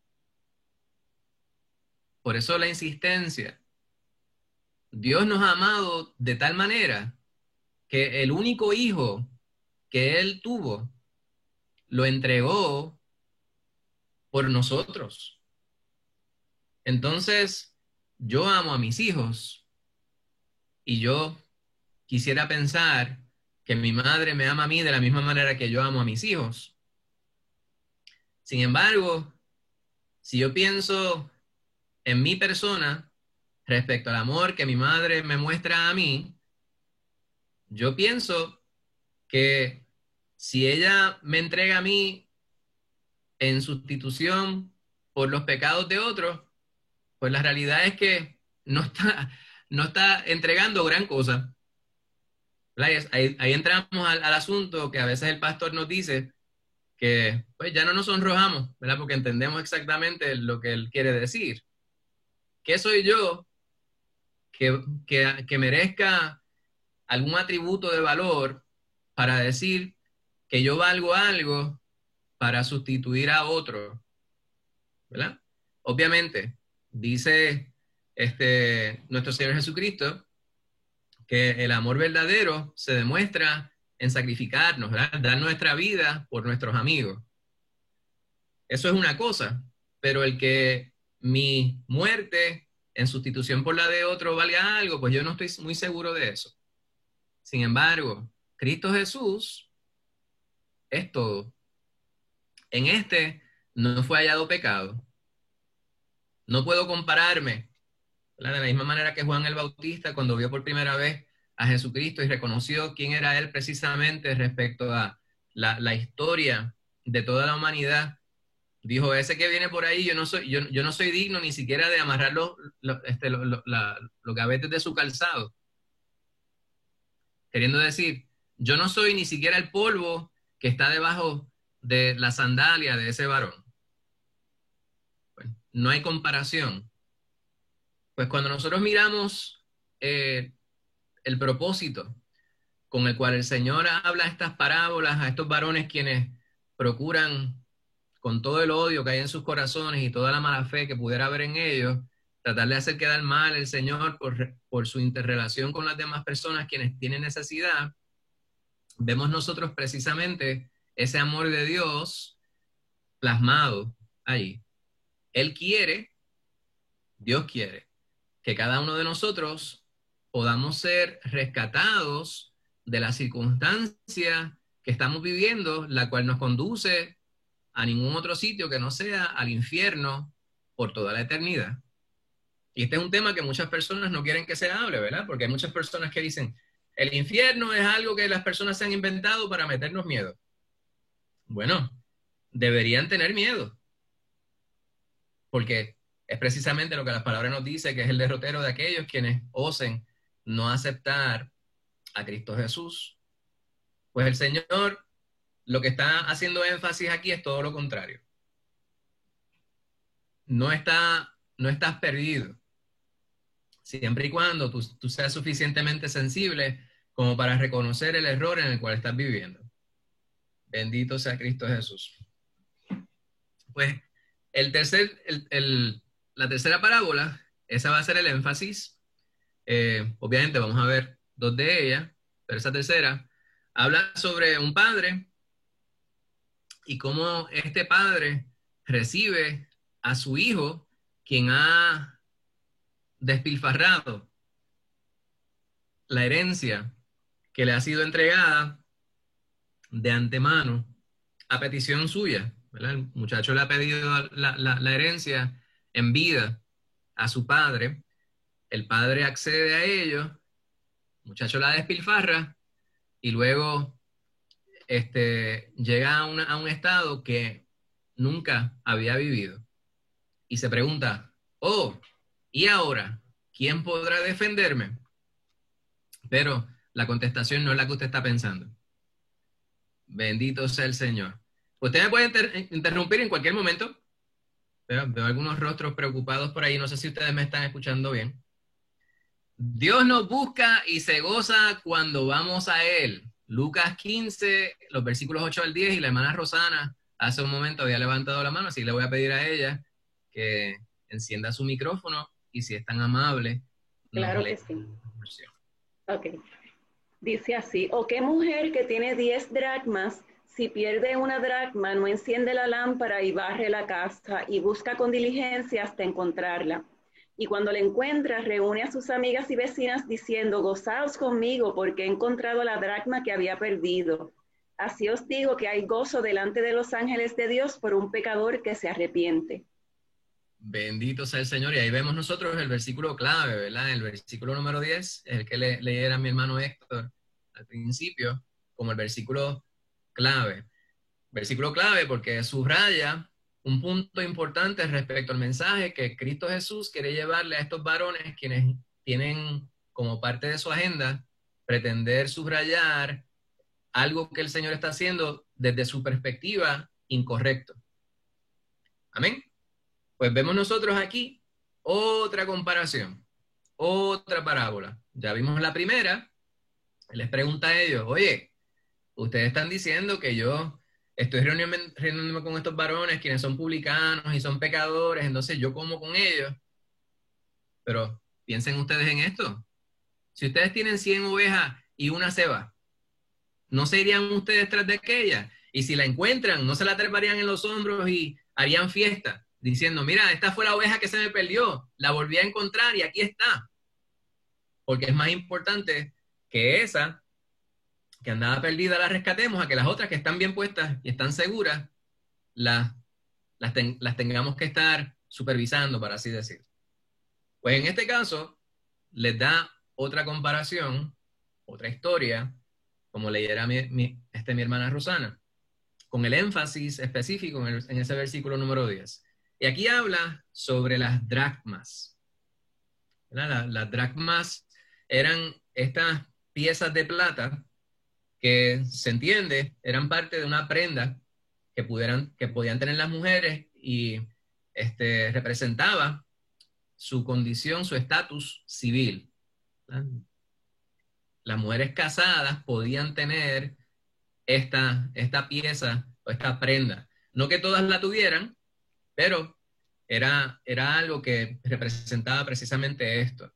Por eso la insistencia. Dios nos ha amado de tal manera que el único hijo que Él tuvo lo entregó por nosotros. Entonces, yo amo a mis hijos y yo quisiera pensar que mi madre me ama a mí de la misma manera que yo amo a mis hijos. Sin embargo, si yo pienso en mi persona respecto al amor que mi madre me muestra a mí, yo pienso que si ella me entrega a mí en sustitución por los pecados de otros, pues la realidad es que no está entregando gran cosa. Ahí entramos al asunto que a veces el pastor nos dice que pues ya no nos sonrojamos, ¿verdad? Porque entendemos exactamente lo que él quiere decir. ¿Qué soy yo que merezca algún atributo de valor para decir que yo valgo algo para sustituir a otro? ¿Verdad? Obviamente, dice nuestro Señor Jesucristo que el amor verdadero se demuestra en sacrificarnos, ¿verdad? Dar nuestra vida por nuestros amigos. Eso es una cosa, pero el que mi muerte en sustitución por la de otro valga algo, pues yo no estoy muy seguro de eso. Sin embargo, Cristo Jesús es todo. En no fue hallado pecado. No puedo compararme, ¿verdad? De la misma manera que Juan el Bautista, cuando vio por primera vez a Jesucristo y reconoció quién era él precisamente respecto a la historia de toda la humanidad, dijo, ese que viene por ahí, yo no soy digno ni siquiera de amarrar los gavetes de su calzado. Queriendo decir, yo no soy ni siquiera el polvo que está debajo de la sandalia de ese varón. Bueno, no hay comparación. Pues cuando nosotros miramos el propósito con el cual el Señor habla estas parábolas a estos varones quienes procuran con todo el odio que hay en sus corazones y toda la mala fe que pudiera haber en ellos, tratar de hacer quedar mal el Señor por su interrelación con las demás personas quienes tienen necesidad, vemos nosotros precisamente ese amor de Dios plasmado ahí. Dios quiere que cada uno de nosotros podamos ser rescatados de la circunstancia que estamos viviendo, la cual nos conduce a ningún otro sitio que no sea al infierno por toda la eternidad. Y este es un tema que muchas personas no quieren que se hable, ¿verdad? Porque hay muchas personas que dicen, el infierno es algo que las personas se han inventado para meternos miedo. Bueno, deberían tener miedo, porque es precisamente lo que la palabra nos dice, que es el derrotero de aquellos quienes osen no aceptar a Cristo Jesús. Pues el Señor lo que está haciendo énfasis aquí es todo lo contrario. No estás perdido, siempre y cuando tú seas suficientemente sensible como para reconocer el error en el cual estás viviendo. Bendito sea Cristo Jesús. Pues la tercera parábola, esa va a ser el énfasis. Obviamente vamos a ver dos de ellas, pero esa tercera habla sobre un padre y cómo este padre recibe a su hijo, quien ha despilfarrado la herencia que le ha sido entregada de antemano a petición suya, ¿verdad? El muchacho le ha pedido la herencia en vida a su padre, el padre accede a ello, el muchacho la despilfarra y luego llega a un estado que nunca había vivido y se pregunta, ¿y ahora quién podrá defenderme? Pero la contestación no es la que usted está pensando. Bendito sea el Señor. Usted me puede interrumpir en cualquier momento. Veo algunos rostros preocupados por ahí. No sé si ustedes me están escuchando bien. Dios nos busca y se goza cuando vamos a Él. Lucas 15, los versículos 8 al 10, y la hermana Rosana hace un momento había levantado la mano, así que le voy a pedir a ella que encienda su micrófono y si es tan amable, Claro que sí. Ok. Dice así, ¿o qué mujer que tiene 10 dracmas, si pierde una dracma, no enciende la lámpara y barre la casa y busca con diligencia hasta encontrarla? Y cuando la encuentra, reúne a sus amigas y vecinas diciendo, gozaos conmigo porque he encontrado la dracma que había perdido. Así os digo que hay gozo delante de los ángeles de Dios por un pecador que se arrepiente. Bendito sea el Señor. Y ahí vemos nosotros el versículo clave, ¿verdad? El versículo número 10, el que leyera a mi hermano Héctor al principio, como el versículo clave. Versículo clave porque subraya un punto importante respecto al mensaje que Cristo Jesús quiere llevarle a estos varones quienes tienen como parte de su agenda pretender subrayar algo que el Señor está haciendo desde su perspectiva incorrecto. Amén. Pues vemos nosotros aquí otra comparación, otra parábola. Ya vimos la primera. Les pregunta a ellos, oye, ustedes están diciendo que yo estoy reuniéndome con estos varones quienes son publicanos y son pecadores, entonces yo como con ellos. Pero piensen ustedes en esto. Si ustedes tienen 100 ovejas y una se va, ¿no se irían ustedes tras de aquella? Y si la encuentran, ¿no se la treparían en los hombros y harían fiesta? Diciendo, mira, esta fue la oveja que se me perdió, la volví a encontrar y aquí está. Porque es más importante que esa que andaba perdida la rescatemos a que las otras que están bien puestas y están seguras las tengamos que estar supervisando, para así decir. Pues en este caso les da otra comparación, otra historia, como leyera mi hermana Rosana, con el énfasis específico en ese versículo número 10. Y aquí habla sobre las dracmas. Las dracmas eran estas piezas de plata que se entiende eran parte de una prenda que podían tener las mujeres y representaba su condición, su estatus civil. Las mujeres casadas podían tener esta pieza o esta prenda. No que todas la tuvieran, pero era algo que representaba precisamente esto.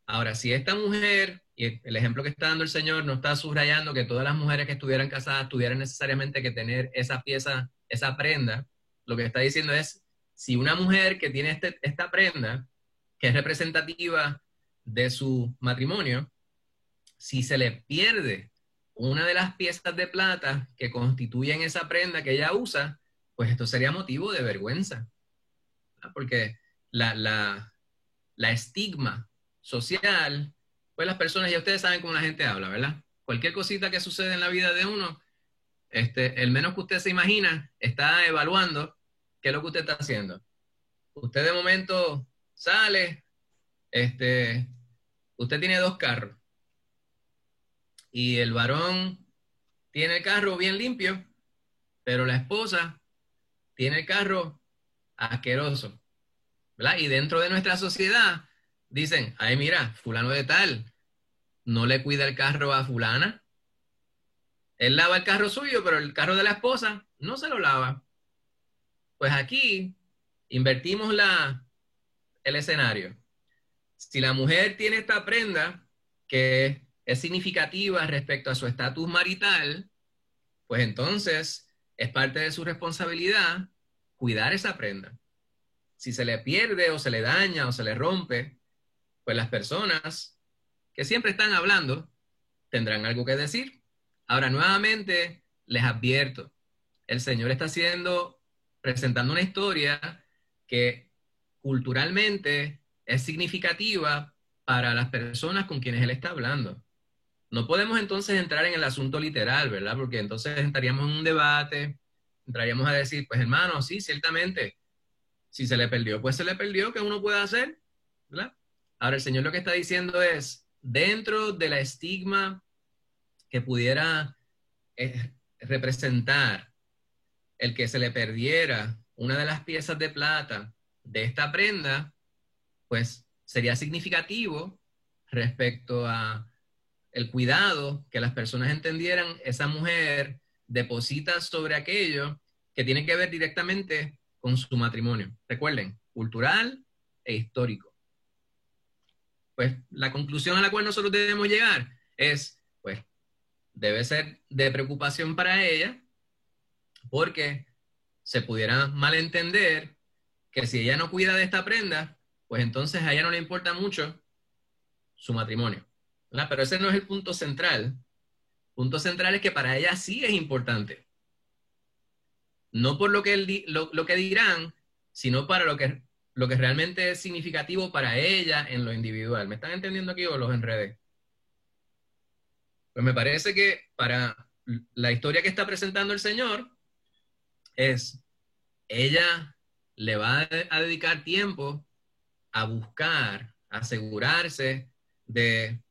Ahora, si esta mujer, y el ejemplo que está dando el Señor, no está subrayando que todas las mujeres que estuvieran casadas tuvieran necesariamente que tener esa pieza, esa prenda, lo que está diciendo es, si una mujer que tiene esta prenda, que es representativa de su matrimonio, si se le pierde una de las piezas de plata que constituyen esa prenda que ella usa, pues esto sería motivo de vergüenza. ¿Verdad? Porque la estigma social, pues las personas, ya ustedes saben cómo la gente habla, ¿verdad? Cualquier cosita que sucede en la vida de uno, el menos que usted se imagina, está evaluando qué es lo que usted está haciendo. Usted de momento sale, usted tiene 2 carros y el varón tiene el carro bien limpio, pero la esposa tiene el carro asqueroso, ¿verdad? Y dentro de nuestra sociedad dicen, ay, mira, fulano de tal, no le cuida el carro a fulana. Él lava el carro suyo, pero el carro de la esposa no se lo lava. Pues aquí invertimos el escenario. Si la mujer tiene esta prenda que es significativa respecto a su estatus marital, pues entonces es parte de su responsabilidad cuidar esa prenda. Si se le pierde o se le daña o se le rompe, pues las personas que siempre están hablando tendrán algo que decir. Ahora, nuevamente, les advierto, el Señor está presentando una historia que culturalmente es significativa para las personas con quienes Él está hablando. No podemos entonces entrar en el asunto literal, ¿verdad? Porque entonces entraríamos en un debate, entraríamos a decir, pues hermano, sí, ciertamente, si se le perdió, pues se le perdió, ¿qué uno puede hacer? ¿Verdad? Ahora el Señor lo que está diciendo es, dentro de la estigma que pudiera representar el que se le perdiera una de las piezas de plata de esta prenda, pues sería significativo respecto a el cuidado que las personas entendieran esa mujer deposita sobre aquello que tiene que ver directamente con su matrimonio. Recuerden, cultural e histórico. pues la conclusión a la cual nosotros debemos llegar es, pues, debe ser de preocupación para ella, porque se pudiera malentender que si ella no cuida de esta prenda, pues entonces a ella no le importa mucho su matrimonio, ¿verdad? Pero ese no es el punto central. El punto central es que para ella sí es importante. No por lo que, lo que dirán, sino para lo que realmente es significativo para ella en lo individual. ¿Me están entendiendo aquí o los enredé? Pues me parece que para la historia que está presentando el Señor es, ella le va a dedicar tiempo a buscar, a asegurarse de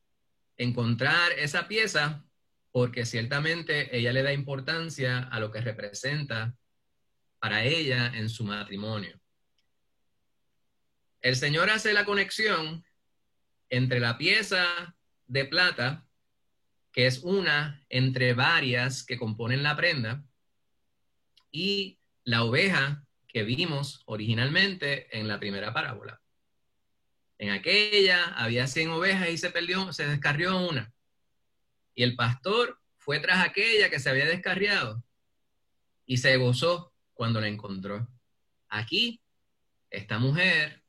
encontrar esa pieza, porque ciertamente ella le da importancia a lo que representa para ella en su matrimonio. El Señor hace la conexión entre la pieza de plata, que es una entre varias que componen la prenda, y la oveja que vimos originalmente en la primera parábola. En aquella había 100 ovejas y se descarrió una. Y el pastor fue tras aquella que se había descarriado y se gozó cuando la encontró. Aquí, esta mujer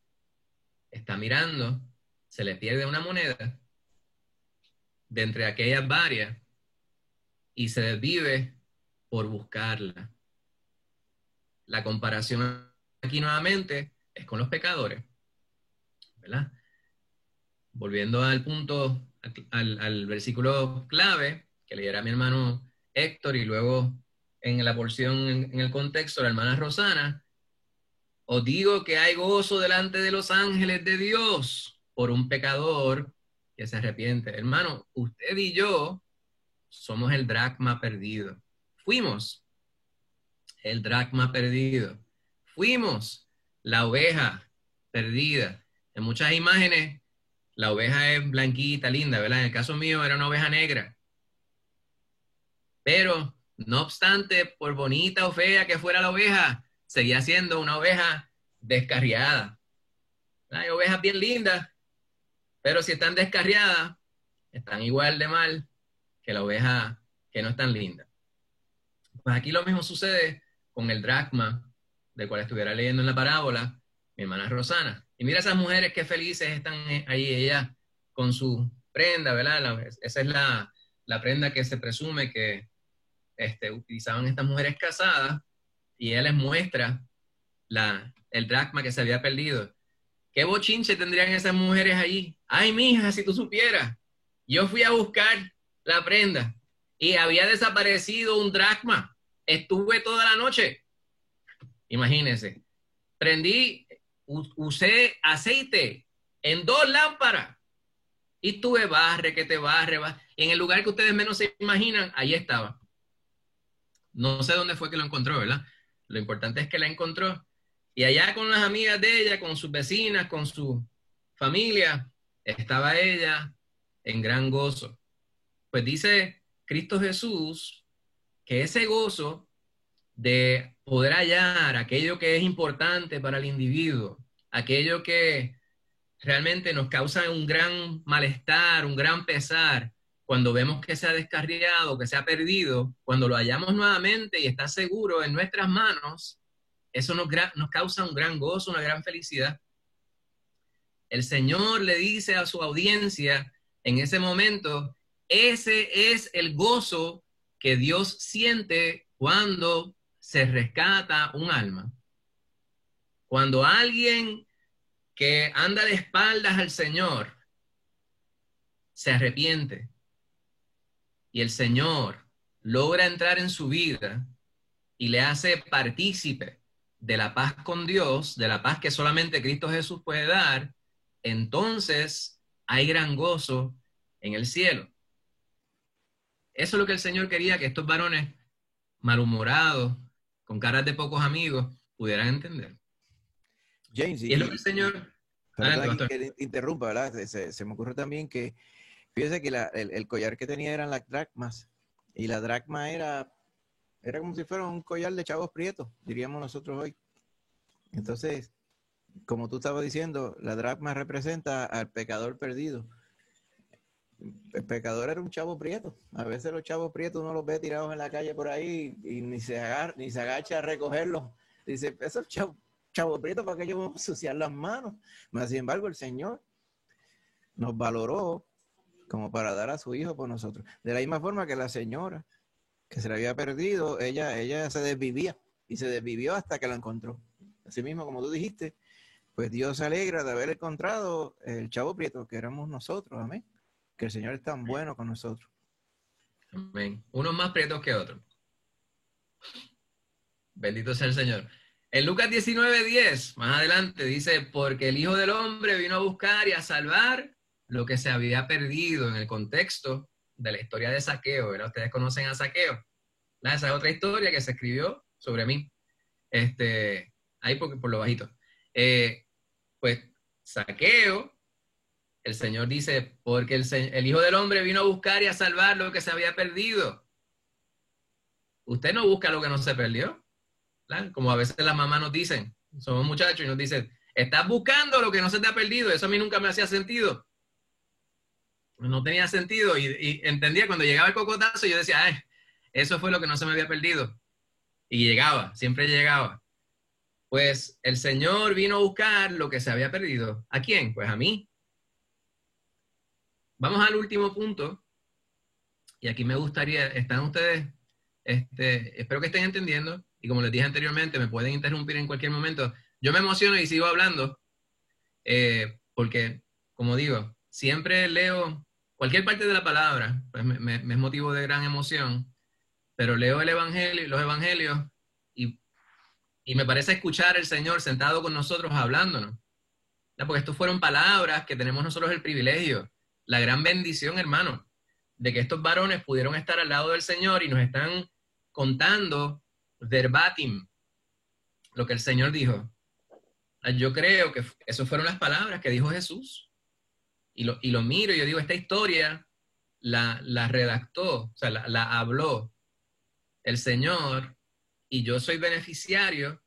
está mirando, se le pierde una moneda de entre aquellas varias y se desvive por buscarla. La comparación aquí nuevamente es con los pecadores, ¿verdad? Volviendo al punto, al versículo clave que leyera mi hermano Héctor y luego en la porción, en el contexto, la hermana Rosana, os digo que hay gozo delante de los ángeles de Dios por un pecador que se arrepiente. Hermano, usted y yo somos el dracma perdido. Fuimos el dracma perdido. Fuimos la oveja perdida. En muchas imágenes, la oveja es blanquita, linda, ¿verdad? En el caso mío era una oveja negra. Pero, no obstante, por bonita o fea que fuera la oveja, seguía siendo una oveja descarriada. Hay ovejas bien lindas, pero si están descarriadas, están igual de mal que la oveja que no es tan linda. Pues aquí lo mismo sucede con el dracma, del cual estuviera leyendo en la parábola, mi hermana Rosana. Y mira esas mujeres qué felices están ahí, ellas con su prenda, ¿verdad? Esa es la prenda que se presume que utilizaban estas mujeres casadas, y ella les muestra el dracma que se había perdido. ¿Qué bochinche tendrían esas mujeres allí? Ay, mija, si tú supieras, yo fui a buscar la prenda y había desaparecido un dracma. Estuve toda la noche. Imagínense. Usé aceite en 2 lámparas y estuve barre. Y en el lugar que ustedes menos se imaginan, ahí estaba. No sé dónde fue que lo encontró, ¿verdad? Lo importante es que la encontró. Y allá con las amigas de ella, con sus vecinas, con su familia, estaba ella en gran gozo. Pues dice Cristo Jesús que ese gozo de poder hallar aquello que es importante para el individuo, aquello que realmente nos causa un gran malestar, un gran pesar, cuando vemos que se ha descarriado, que se ha perdido, cuando lo hallamos nuevamente y está seguro en nuestras manos, eso nos causa un gran gozo, una gran felicidad. El Señor le dice a su audiencia en ese momento, ese es el gozo que Dios siente cuando se rescata un alma. Cuando alguien que anda de espaldas al Señor se arrepiente y el Señor logra entrar en su vida y le hace partícipe de la paz con Dios, de la paz que solamente Cristo Jesús puede dar, entonces hay gran gozo en el cielo. Eso es lo que el Señor quería que estos varones malhumorados, con caras de pocos amigos, pudieran entender. James, y es lo que el Señor... que interrumpa, ¿verdad? Se me ocurre también que, fíjese que el collar que tenía eran las dracmas, y la dracma era como si fuera un collar de chavos prietos, diríamos nosotros hoy. Entonces, como tú estabas diciendo, la dracma representa al pecador perdido. El pecador era un chavo prieto. A veces los chavos prietos uno los ve tirados en la calle por ahí y ni se agacha a recogerlos. Dice, esos chavos prietos, ¿para qué yo voy a ensuciar las manos? Mas, sin embargo, el Señor nos valoró como para dar a su hijo por nosotros. De la misma forma que la señora que se le había perdido, ella se desvivía y se desvivió hasta que la encontró. Así mismo, como tú dijiste, pues Dios se alegra de haber encontrado el chavo prieto que éramos nosotros. Amén. Que el Señor es tan bueno con nosotros. Amén. Unos más prietos que otros. Bendito sea el Señor. En Lucas 19:10, más adelante, dice, porque el Hijo del Hombre vino a buscar y a salvar lo que se había perdido, en el contexto de la historia de Zaqueo, ¿verdad? Ustedes conocen a Zaqueo. Esa es otra historia que se escribió sobre mí. Ahí por lo bajito. Pues Zaqueo, el Señor dice, porque el Hijo del Hombre vino a buscar y a salvar lo que se había perdido. Usted no busca lo que no se perdió, ¿verdad? Como a veces las mamás nos dicen, somos muchachos y nos dicen, estás buscando lo que no se te ha perdido. Eso a mí nunca me hacía sentido. No tenía sentido y entendía cuando llegaba el cocotazo, yo decía, ay, eso fue lo que no se me había perdido. Y llegaba, siempre llegaba. Pues el Señor vino a buscar lo que se había perdido. ¿A quién? Pues a mí. Vamos al último punto. Y aquí me gustaría, están ustedes, espero que estén entendiendo. Y como les dije anteriormente, me pueden interrumpir en cualquier momento. Yo me emociono y sigo hablando. Porque, como digo, siempre leo cualquier parte de la palabra, pues me es motivo de gran emoción. Pero leo el evangelio, los evangelios y me parece escuchar al Señor sentado con nosotros hablándonos. Porque estos fueron palabras que tenemos nosotros el privilegio, la gran bendición, hermano, de que estos varones pudieron estar al lado del Señor y nos están contando verbatim lo que el Señor dijo. Yo creo que esas fueron las palabras que dijo Jesús. Y lo miro y yo digo, esta historia la redactó, o sea, la habló el Señor, y yo soy beneficiario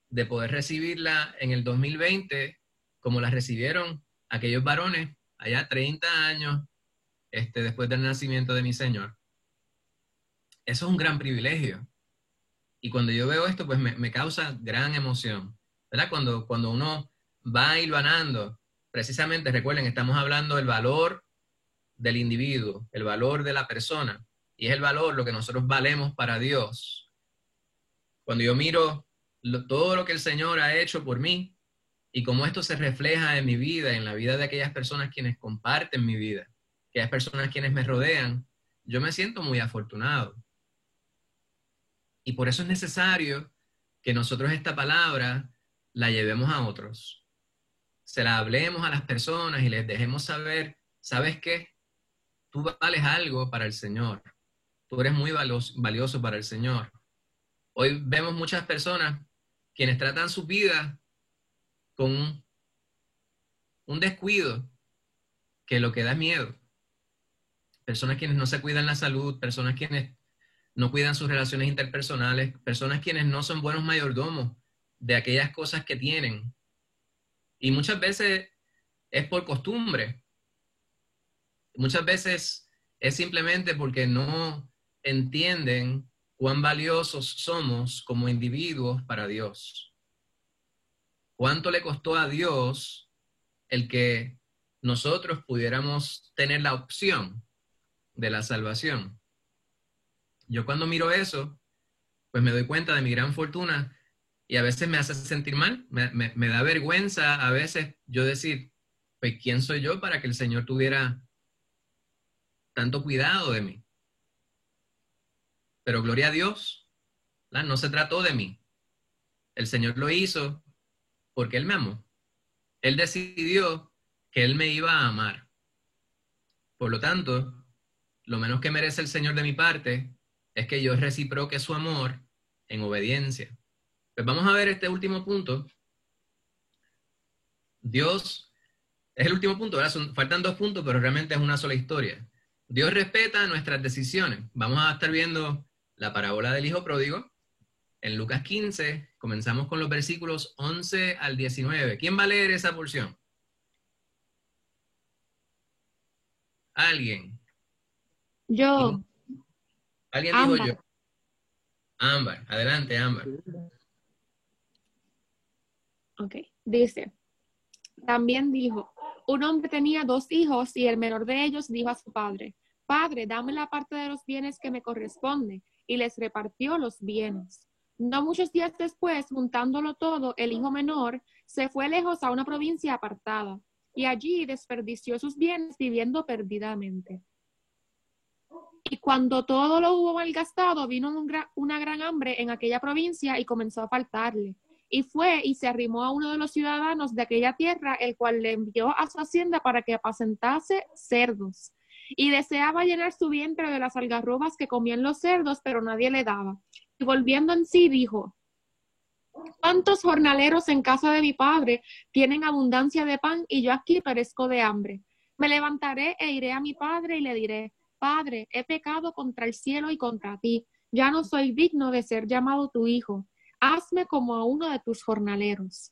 de poder recibirla en el 2020 como la recibieron aquellos varones allá 30 años después del nacimiento de mi Señor. Eso es un gran privilegio. Y cuando yo veo esto, pues me causa gran emoción, ¿verdad? Cuando uno va hilvanando, precisamente, recuerden, estamos hablando del valor del individuo, el valor de la persona, y es el valor lo que nosotros valemos para Dios. Cuando yo miro todo lo que el Señor ha hecho por mí y cómo esto se refleja en mi vida, en la vida de aquellas personas quienes comparten mi vida, aquellas personas quienes me rodean, yo me siento muy afortunado. Y por eso es necesario que nosotros esta palabra la llevemos a otros. Se la hablemos a las personas y les dejemos saber, ¿sabes qué? Tú vales algo para el Señor. Tú eres muy valioso para el Señor. Hoy vemos muchas personas quienes tratan su vida con un descuido que lo que da miedo. Personas quienes no se cuidan la salud, personas quienes no cuidan sus relaciones interpersonales, personas quienes no son buenos mayordomos de aquellas cosas que tienen. Y muchas veces es por costumbre. Muchas veces es simplemente porque no entienden cuán valiosos somos como individuos para Dios. ¿Cuánto le costó a Dios el que nosotros pudiéramos tener la opción de la salvación? Yo cuando miro eso, pues me doy cuenta de mi gran fortuna y a veces me hace sentir mal, me da vergüenza a veces yo decir, pues ¿quién soy yo para que el Señor tuviera tanto cuidado de mí? Pero gloria a Dios, ¿verdad? No se trató de mí. El Señor lo hizo porque Él me amó. Él decidió que Él me iba a amar. Por lo tanto, lo menos que merece el Señor de mi parte es que yo reciproque su amor en obediencia. Pues vamos a ver este último punto. Dios, es el último punto, ¿verdad? Faltan 2 puntos, pero realmente es una sola historia. Dios respeta nuestras decisiones. Vamos a estar viendo la parábola del hijo pródigo en Lucas 15, comenzamos con los versículos 11 al 19. ¿Quién va a leer esa porción? ¿Alguien? Yo. ¿Alguien Ámbar. dijo yo? Ámbar, adelante, Ámbar. Ok, dice, también dijo, un hombre tenía 2 hijos y el menor de ellos dijo a su padre, Padre, dame la parte de los bienes que me corresponde, y les repartió los bienes. No muchos días después, juntándolo todo, el hijo menor se fue lejos a una provincia apartada, y allí desperdició sus bienes viviendo perdidamente. Y cuando todo lo hubo malgastado, vino una gran hambre en aquella provincia y comenzó a faltarle. Y fue y se arrimó a uno de los ciudadanos de aquella tierra, el cual le envió a su hacienda para que apacentase cerdos. Y deseaba llenar su vientre de las algarrobas que comían los cerdos, pero nadie le daba. Y volviendo en sí, dijo, ¿cuántos jornaleros en casa de mi padre tienen abundancia de pan y yo aquí perezco de hambre? Me levantaré e iré a mi padre y le diré, Padre, he pecado contra el cielo y contra ti. Ya no soy digno de ser llamado tu hijo. Hazme como a uno de tus jornaleros.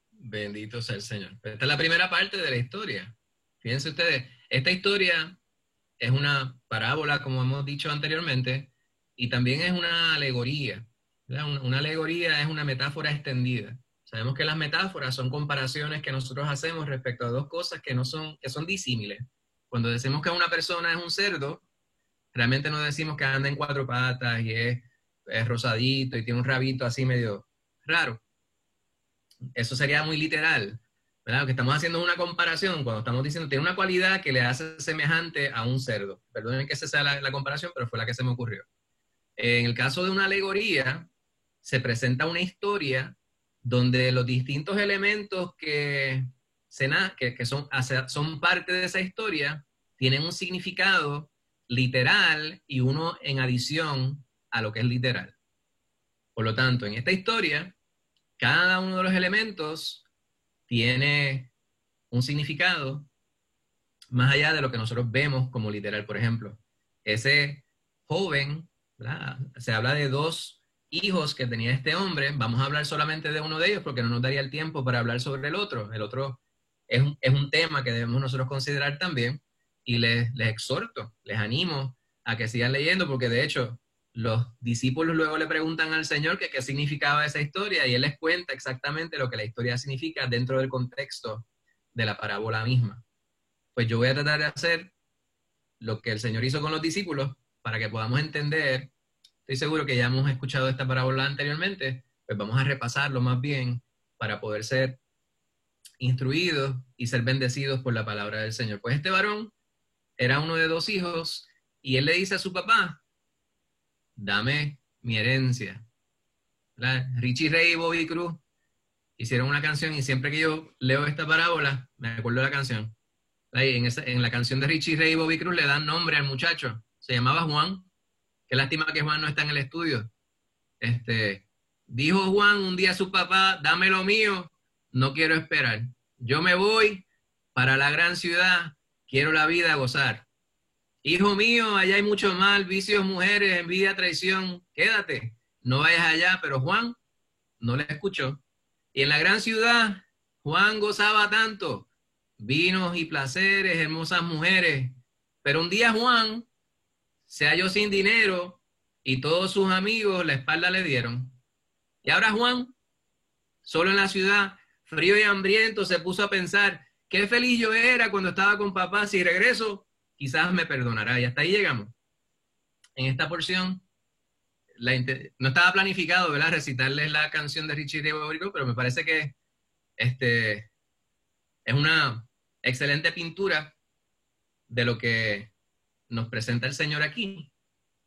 Bendito sea el Señor. Esta es la primera parte de la historia. Fíjense ustedes, esta historia es una parábola, como hemos dicho anteriormente, y también es una alegoría. Una alegoría es una metáfora extendida. Sabemos que las metáforas son comparaciones que nosotros hacemos respecto a dos cosas que son disímiles. Cuando decimos que una persona es un cerdo, realmente no decimos que anda en 4 patas y es rosadito y tiene un rabito así medio raro. Eso sería muy literal, ¿verdad? Lo que estamos haciendo es una comparación cuando estamos diciendo tiene una cualidad que le hace semejante a un cerdo. Perdonen que esa sea la comparación, pero fue la que se me ocurrió. En el caso de una alegoría, se presenta una historia donde los distintos elementos que son parte de esa historia tienen un significado literal y uno en adición a lo que es literal. Por lo tanto, en esta historia, cada uno de los elementos tiene un significado más allá de lo que nosotros vemos como literal. Por ejemplo, ese joven, ¿verdad? Se habla de 2 hijos que tenía este hombre. Vamos a hablar solamente de uno de ellos porque no nos daría el tiempo para hablar sobre el otro. El otro es un tema que debemos nosotros considerar también, y les exhorto, les animo a que sigan leyendo, porque de hecho los discípulos luego le preguntan al Señor que qué significaba esa historia, y Él les cuenta exactamente lo que la historia significa dentro del contexto de la parábola misma. Pues yo voy a tratar de hacer lo que el Señor hizo con los discípulos para que podamos entender. Estoy seguro que ya hemos escuchado esta parábola anteriormente, pues vamos a repasarlo más bien para poder ser instruidos y ser bendecidos por la palabra del Señor. Pues este varón era uno de 2 hijos y él le dice a su papá, dame mi herencia. Richie Ray y Bobby Cruz hicieron una canción y siempre que yo leo esta parábola me acuerdo de la canción. En la canción de Richie Ray y Bobby Cruz le dan nombre al muchacho. Se llamaba Juan. Qué lástima que Juan no está en el estudio. Dijo Juan un día a su papá, dame lo mío, no quiero esperar. Yo me voy para la gran ciudad, quiero la vida gozar. Hijo mío, allá hay mucho mal, vicios, mujeres, envidia, traición. Quédate, no vayas allá. Pero Juan no le escuchó. Y en la gran ciudad, Juan gozaba tanto, vinos y placeres, hermosas mujeres. Pero un día Juan se halló sin dinero y todos sus amigos la espalda le dieron. Y ahora Juan, solo en la ciudad, frío y hambriento, se puso a pensar, qué feliz yo era cuando estaba con papá. Si regreso, quizás me perdonará. Y hasta ahí llegamos. En esta porción, no estaba planificado, ¿verdad?, recitarles la canción de Richie Ray, pero me parece que es una excelente pintura de lo que nos presenta el Señor aquí.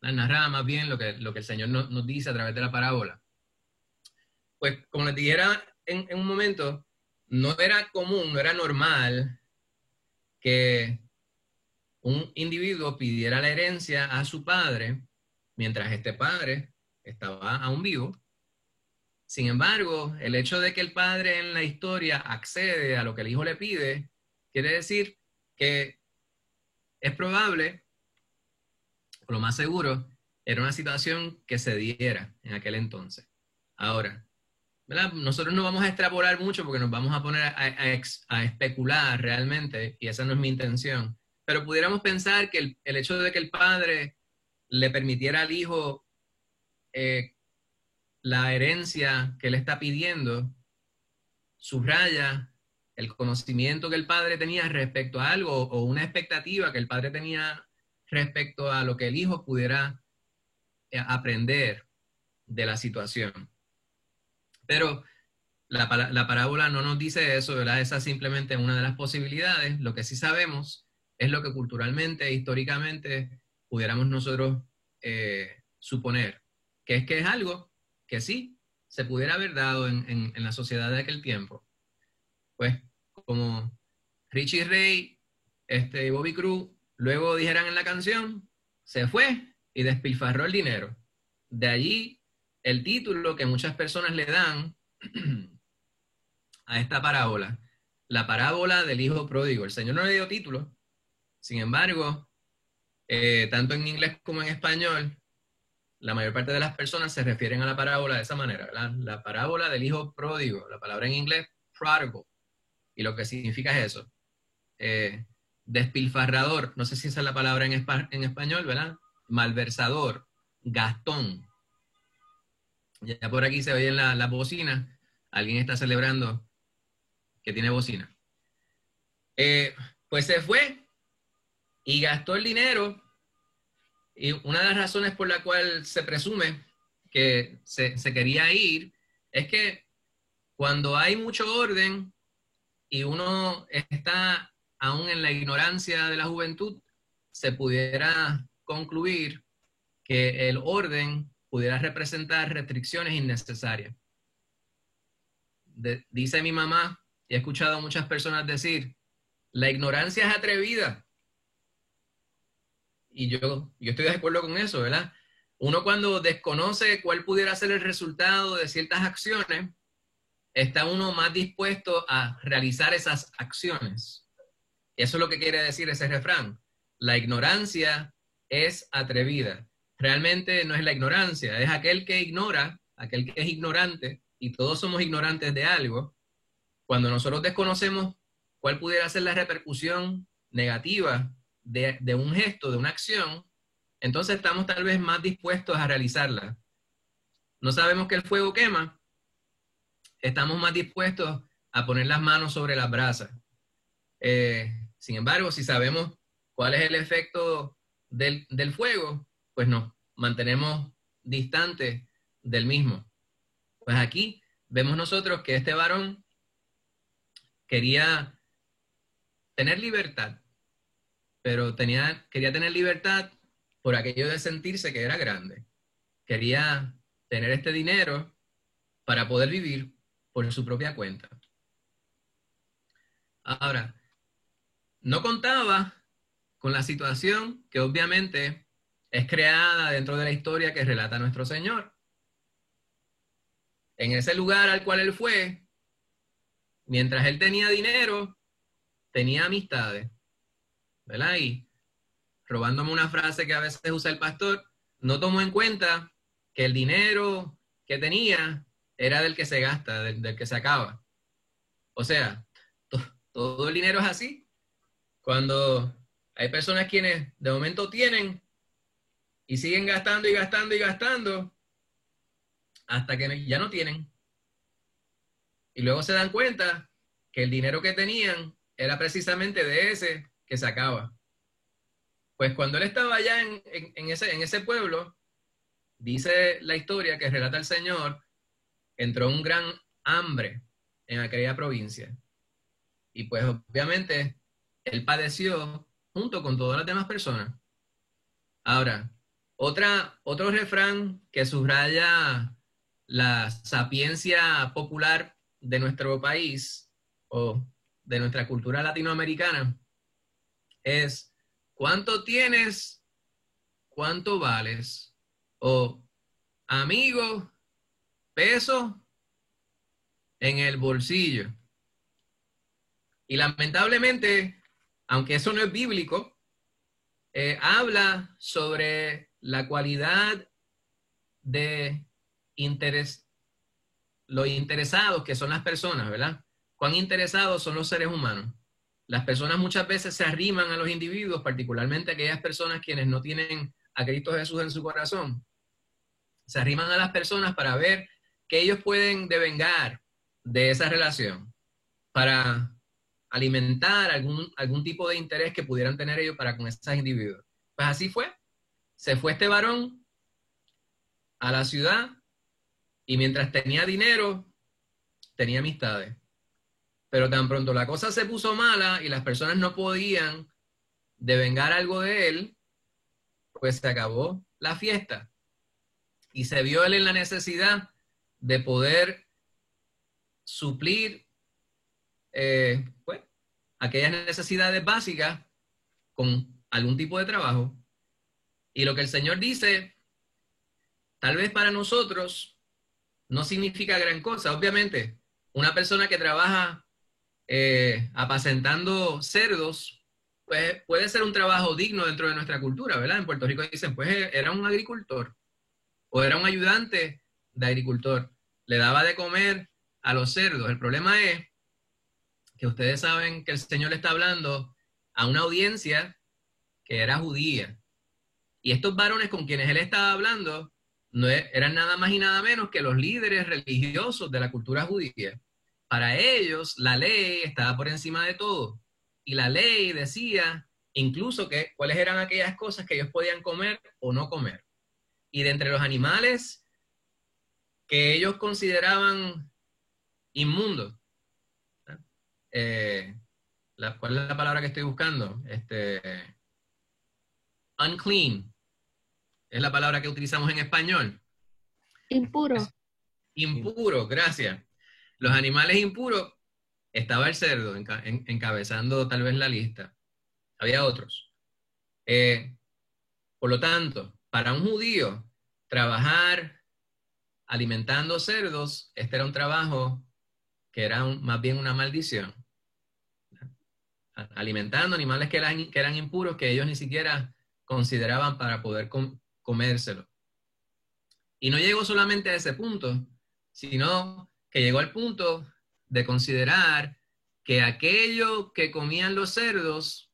Narra más bien lo que el Señor nos dice a través de la parábola. Pues, como les dijera en un momento, no era común, no era normal que un individuo pidiera la herencia a su padre mientras este padre estaba aún vivo. Sin embargo, el hecho de que el padre en la historia accede a lo que el hijo le pide, quiere decir que es probable, o lo más seguro, era una situación que se diera en aquel entonces. Ahora, ¿verdad? Nosotros no vamos a extrapolar mucho porque nos vamos a poner a especular realmente, y esa no es mi intención, pero pudiéramos pensar que el hecho de que el padre le permitiera al hijo la herencia que él está pidiendo, subraya el conocimiento que el padre tenía respecto a algo, o una expectativa que el padre tenía respecto a lo que el hijo pudiera aprender de la situación. Pero la parábola no nos dice eso, ¿verdad? Esa es simplemente una de las posibilidades. Lo que sí sabemos es lo que culturalmente, históricamente, pudiéramos nosotros suponer, que es algo que sí se pudiera haber dado en la sociedad de aquel tiempo. Pues como Richie Ray y Bobby Cruz luego dijeran en la canción, se fue y despilfarró el dinero. De allí el título que muchas personas le dan a esta parábola, la parábola del hijo pródigo. El Señor no le dio título, sin embargo, tanto en inglés como en español, la mayor parte de las personas se refieren a la parábola de esa manera, ¿verdad? La parábola del hijo pródigo, la palabra en inglés, prodigal, y lo que significa es eso. Despilfarrador, no sé si esa es la palabra en español, ¿verdad? Malversador, gastón. Ya por aquí se oyen la bocina. Alguien está celebrando que tiene bocina. Pues se fue y gastó el dinero. Y una de las razones por la cual se presume que se quería ir es que cuando hay mucho orden y uno está aún en la ignorancia de la juventud, se pudiera concluir que el orden pudiera representar restricciones innecesarias. Dice mi mamá, y he escuchado a muchas personas decir, la ignorancia es atrevida. Y yo estoy de acuerdo con eso, ¿verdad? Uno cuando desconoce cuál pudiera ser el resultado de ciertas acciones, está uno más dispuesto a realizar esas acciones. Eso es lo que quiere decir ese refrán. La ignorancia es atrevida. Realmente no es la ignorancia, es aquel que ignora, aquel que es ignorante, y todos somos ignorantes de algo. Cuando nosotros desconocemos cuál pudiera ser la repercusión negativa de un gesto, de una acción, entonces estamos tal vez más dispuestos a realizarla. No sabemos que el fuego quema, estamos más dispuestos a poner las manos sobre las brasas. Sin embargo, si sabemos cuál es el efecto del fuego, pues nos mantenemos distantes del mismo. Pues aquí vemos nosotros que este varón quería tener libertad, pero quería tener libertad por aquello de sentirse que era grande. Quería tener este dinero para poder vivir por su propia cuenta. Ahora, no contaba con la situación que obviamente es creada dentro de la historia que relata nuestro Señor. En ese lugar al cual él fue, mientras él tenía dinero, tenía amistades, ¿verdad? Y robándome una frase que a veces usa el pastor, no tomó en cuenta que el dinero que tenía era del que se gasta, del que se acaba. O sea, todo el dinero es así. Cuando hay personas quienes de momento tienen y siguen gastando y gastando y gastando hasta que ya no tienen. Y luego se dan cuenta que el dinero que tenían era precisamente de ese que se acaba. Pues cuando él estaba allá en ese pueblo, dice la historia que relata el Señor, entró un gran hambre en aquella provincia. Y pues obviamente él padeció junto con todas las demás personas. Ahora, otro refrán que subraya la sapiencia popular de nuestro país o de nuestra cultura latinoamericana es: ¿cuánto tienes? ¿Cuánto vales? O amigo, peso en el bolsillo. Y lamentablemente, aunque eso no es bíblico, habla sobre la cualidad de lo interesados que son las personas, ¿verdad? Cuán interesados son los seres humanos. Las personas muchas veces se arriman a los individuos, particularmente aquellas personas quienes no tienen a Cristo Jesús en su corazón. Se arriman a las personas para ver qué ellos pueden devengar de esa relación, para alimentar algún tipo de interés que pudieran tener ellos para con esos individuos. Pues así fue. Se fue este varón a la ciudad y mientras tenía dinero, tenía amistades. Pero tan pronto la cosa se puso mala y las personas no podían devengar algo de él, pues se acabó la fiesta. Y se vio él en la necesidad de poder suplir pues, aquellas necesidades básicas con algún tipo de trabajo. Y lo que el Señor dice, tal vez para nosotros no significa gran cosa. Obviamente, una persona que trabaja apacentando cerdos, pues puede ser un trabajo digno dentro de nuestra cultura, ¿verdad? En Puerto Rico dicen, pues era un agricultor o era un ayudante de agricultor. Le daba de comer a los cerdos. El problema es que ustedes saben que el Señor le está hablando a una audiencia que era judía. Y estos varones con quienes él estaba hablando no eran nada más y nada menos que los líderes religiosos de la cultura judía. Para ellos, la ley estaba por encima de todo. Y la ley decía incluso cuáles eran aquellas cosas que ellos podían comer o no comer. Y de entre los animales que ellos consideraban inmundos, ¿cuál es la palabra que estoy buscando? Unclean. Es la palabra que utilizamos en español. Impuro. Impuro, gracias. Los animales impuros, estaba el cerdo encabezando tal vez la lista. Había otros. Por lo tanto, para un judío, trabajar alimentando cerdos, este era un trabajo que era más bien una maldición. Alimentando animales que eran impuros, que ellos ni siquiera consideraban para poder comérselo. Y no llegó solamente a ese punto, sino que llegó al punto de considerar que aquello que comían los cerdos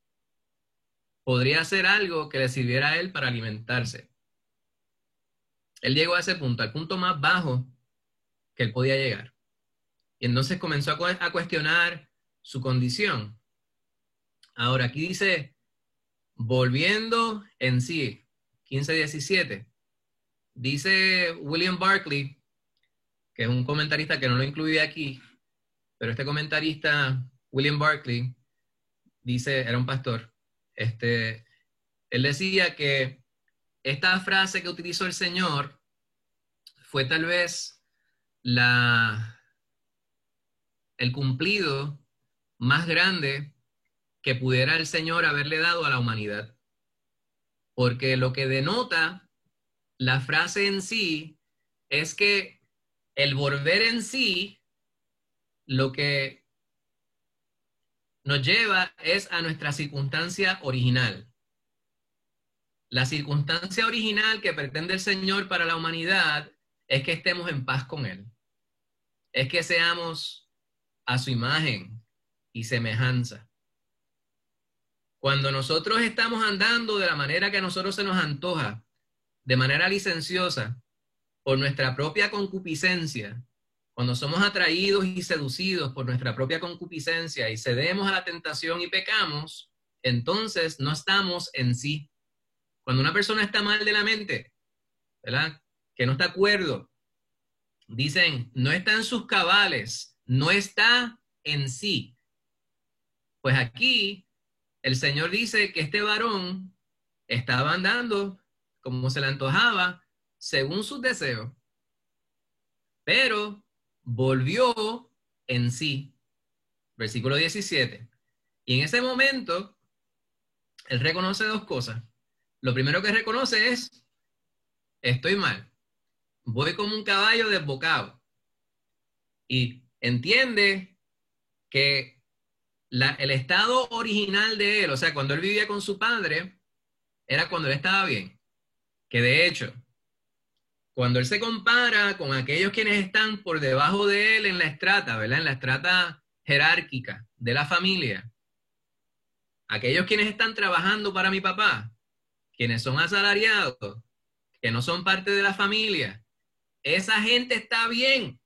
podría ser algo que le sirviera a él para alimentarse. Él llegó a ese punto, al punto más bajo que él podía llegar. Y entonces comenzó a cuestionar su condición. Ahora, aquí dice, volviendo en sí, 15:17, dice William Barclay, que es un comentarista que no lo incluí aquí, pero este comentarista, William Barclay, dice, era un pastor, él decía que esta frase que utilizó el Señor fue tal vez el cumplido más grande que pudiera el Señor haberle dado a la humanidad. Porque lo que denota la frase en sí es que el volver en sí, lo que nos lleva es a nuestra circunstancia original. La circunstancia original que pretende el Señor para la humanidad es que estemos en paz con Él. Es que seamos a su imagen y semejanza. Cuando nosotros estamos andando de la manera que a nosotros se nos antoja, de manera licenciosa, por nuestra propia concupiscencia, cuando somos atraídos y seducidos por nuestra propia concupiscencia y cedemos a la tentación y pecamos, entonces no estamos en sí. Cuando una persona está mal de la mente, ¿verdad?, que no está acuerdo, dicen, no está en sus cabales, no está en sí. Pues aquí el Señor dice que este varón estaba andando como se le antojaba, según sus deseos, pero volvió en sí. Versículo 17. Y en ese momento, él reconoce dos cosas. Lo primero que reconoce es, estoy mal, voy como un caballo desbocado. Y entiende que el estado original de él, o sea, cuando él vivía con su padre, era cuando él estaba bien. que de hecho, cuando él se compara con aquellos quienes están por debajo de él en la estrata, ¿verdad? En la estrata jerárquica de la familia, aquellos quienes están trabajando para mi papá, quienes son asalariados, que no son parte de la familia, esa gente está bien.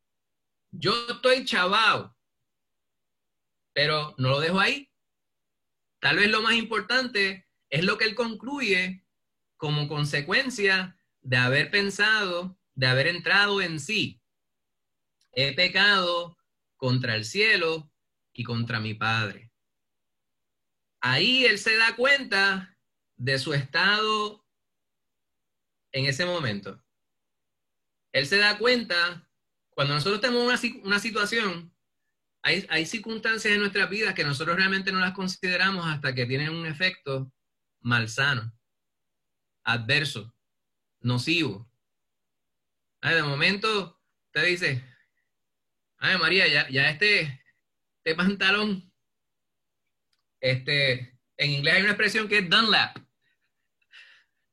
Yo estoy chavao, pero no lo dejo ahí. Tal vez lo más importante es lo que él concluye como consecuencia de haber pensado, de haber entrado en sí. He pecado contra el cielo y contra mi Padre. Ahí él se da cuenta de su estado en ese momento. Él se da cuenta, cuando nosotros tenemos una situación, hay circunstancias en nuestras vidas que nosotros realmente no las consideramos hasta que tienen un efecto malsano, adverso, nocivo. De momento, usted dice, ay María, ya este pantalón, en inglés hay una expresión que es Dunlap.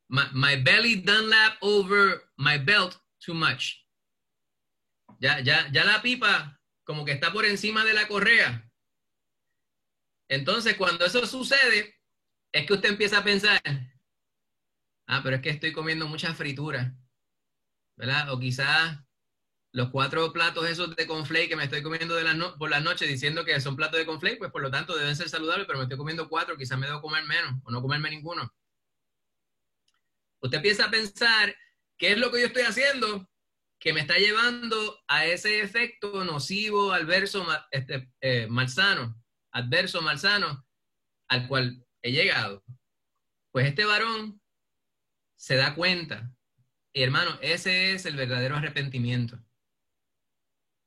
My belly Dunlap over my belt too much. Ya la pipa como que está por encima de la correa. Entonces, cuando eso sucede, es que usted empieza a pensar, pero es que estoy comiendo mucha fritura, ¿verdad? O quizás los 4 platos esos de cornflake que me estoy comiendo por las noches diciendo que son platos de cornflake, pues por lo tanto deben ser saludables, pero me estoy comiendo 4, quizás me debo comer menos o no comerme ninguno. Usted empieza a pensar, ¿qué es lo que yo estoy haciendo que me está llevando a ese efecto nocivo, adverso, malsano, al cual he llegado? Pues este varón se da cuenta, y hermano, ese es el verdadero arrepentimiento.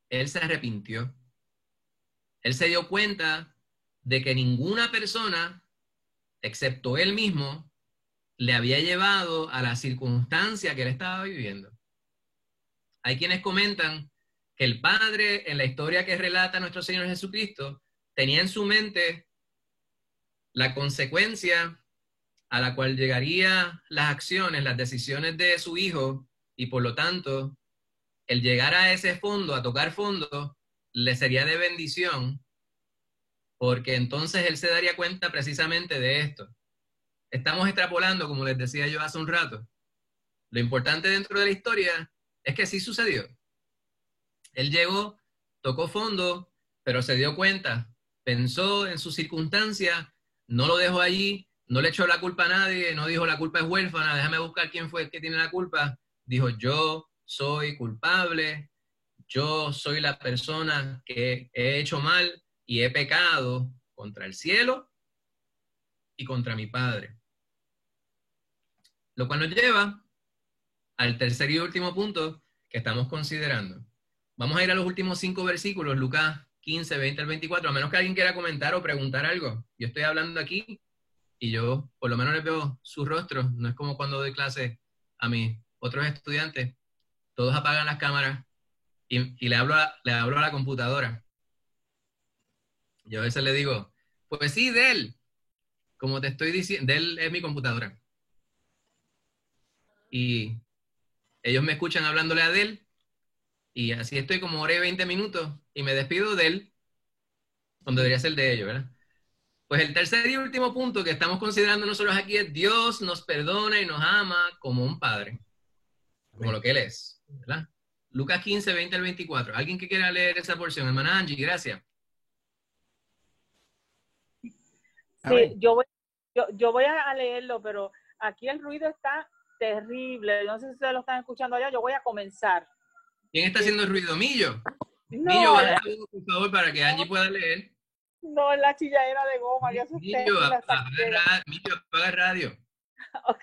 Él se arrepintió. Él se dio cuenta de que ninguna persona, excepto él mismo, le había llevado a la circunstancia que él estaba viviendo. Hay quienes comentan que el Padre, en la historia que relata nuestro Señor Jesucristo, tenía en su mente la consecuencia a la cual llegarían las acciones, las decisiones de su Hijo, y por lo tanto, el llegar a ese fondo, a tocar fondo, le sería de bendición, porque entonces él se daría cuenta precisamente de esto. Estamos extrapolando, como les decía yo hace un rato. Lo importante dentro de la historia es que sí sucedió. Él llegó, tocó fondo, pero se dio cuenta, pensó en su circunstancia, no lo dejó allí, no le echó la culpa a nadie, no dijo la culpa es huérfana, déjame buscar quién fue el que tiene la culpa. Dijo, yo soy culpable, yo soy la persona que he hecho mal y he pecado contra el cielo y contra mi Padre. Lo cual nos lleva al tercer y último punto que estamos considerando. Vamos a ir a los últimos 5 versículos, Lucas 15, 20 al 24, a menos que alguien quiera comentar o preguntar algo. Yo estoy hablando aquí y yo por lo menos les veo sus rostros. No es como cuando doy clase a mis otros estudiantes. Todos apagan las cámaras y le hablo a la computadora. Yo a veces le digo, pues sí, Dell, como te estoy diciendo, Dell es mi computadora. Y ellos me escuchan hablándole a Dell, y así estoy como hora y 20 minutos, y me despido de él, cuando debería ser de ellos, ¿verdad? Pues el tercer y último punto que estamos considerando nosotros aquí es Dios nos perdona y nos ama como un padre, como lo que Él es, ¿verdad? Lucas 15, 20 al 24. ¿Alguien que quiera leer esa porción? Hermana Angie, gracias. Sí, yo voy a leerlo, pero aquí el ruido está terrible. No sé si ustedes lo están escuchando allá. Yo voy a comenzar. ¿Quién está haciendo el ruido? Millo. No, Millo, baja la voz, por favor, para que Angie pueda leer. No, es la chilladera de goma. Millo, apaga el radio. Ok,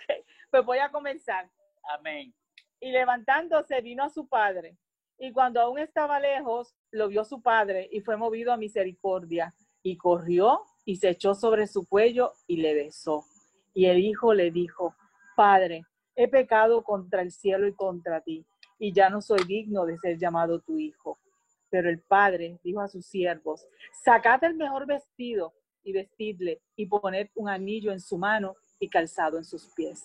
pues voy a comenzar. Amén. Y levantándose vino a su padre. Y cuando aún estaba lejos, lo vio su padre y fue movido a misericordia. Y corrió y se echó sobre su cuello y le besó. Y el hijo le dijo, Padre, he pecado contra el cielo y contra ti, y ya no soy digno de ser llamado tu hijo. Pero el padre dijo a sus siervos, sacad el mejor vestido y vestidle, y poned un anillo en su mano y calzado en sus pies.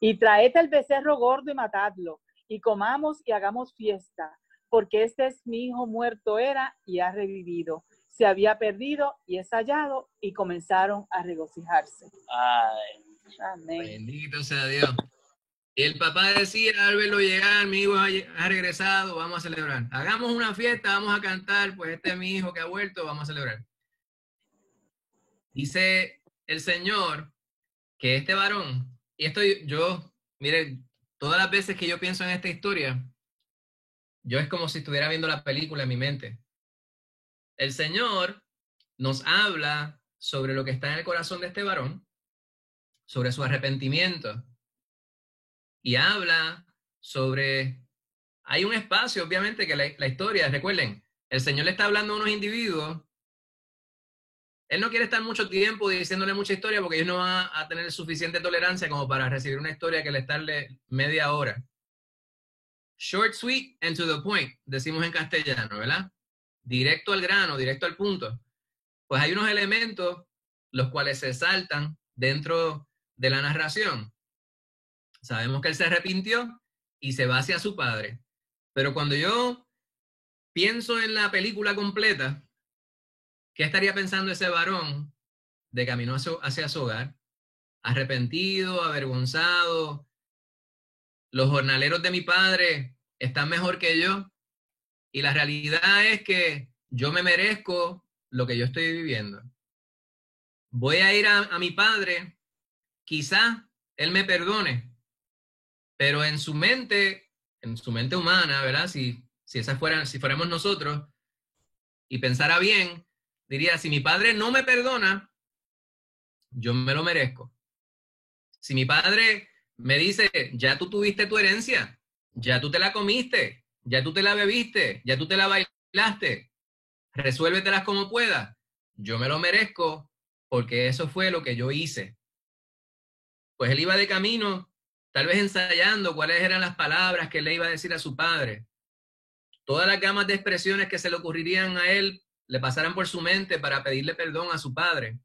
Y traed el becerro gordo y matadlo, y comamos y hagamos fiesta, porque este es mi hijo, muerto era y ha revivido. Se había perdido y es hallado, y comenzaron a regocijarse. Amén. Bendito sea Dios. Y el papá decía al verlo llegar, mi hijo ha regresado, vamos a celebrar. Hagamos una fiesta, vamos a cantar, pues este es mi hijo que ha vuelto, vamos a celebrar. Dice el Señor que este varón, y esto yo, mire, todas las veces que yo pienso en esta historia, yo es como si estuviera viendo la película en mi mente. El Señor nos habla sobre lo que está en el corazón de este varón, sobre su arrepentimiento, y habla sobre, hay un espacio, obviamente, que la historia, recuerden, el Señor le está hablando a unos individuos. Él no quiere estar mucho tiempo diciéndole mucha historia porque ellos no van a tener suficiente tolerancia como para recibir una historia que le estarle media hora. Short, sweet, and to the point, decimos en castellano, ¿verdad? Directo al grano, directo al punto. Pues hay unos elementos los cuales se saltan dentro de la narración. Sabemos que él se arrepintió y se va hacia su padre. Pero cuando yo pienso en la película completa, ¿qué estaría pensando ese varón de camino hacia su hogar? Arrepentido, avergonzado. Los jornaleros de mi padre están mejor que yo. Y la realidad es que yo me merezco lo que yo estoy viviendo. Voy a ir a mi padre, quizás él me perdone, pero en su mente humana, ¿verdad? Si fuéramos nosotros y pensara bien, diría, si mi padre no me perdona, yo me lo merezco. Si mi padre me dice, ya tú tuviste tu herencia, ya tú te la comiste, ya tú te la bebiste, ya tú te la bailaste, resuélvetelas como puedas, yo me lo merezco porque eso fue lo que yo hice. Pues él iba de camino, tal vez ensayando cuáles eran las palabras que le iba a decir a su padre. Todas las gamas de expresiones que se le ocurrirían a él le pasaran por su mente para pedirle perdón a su padre.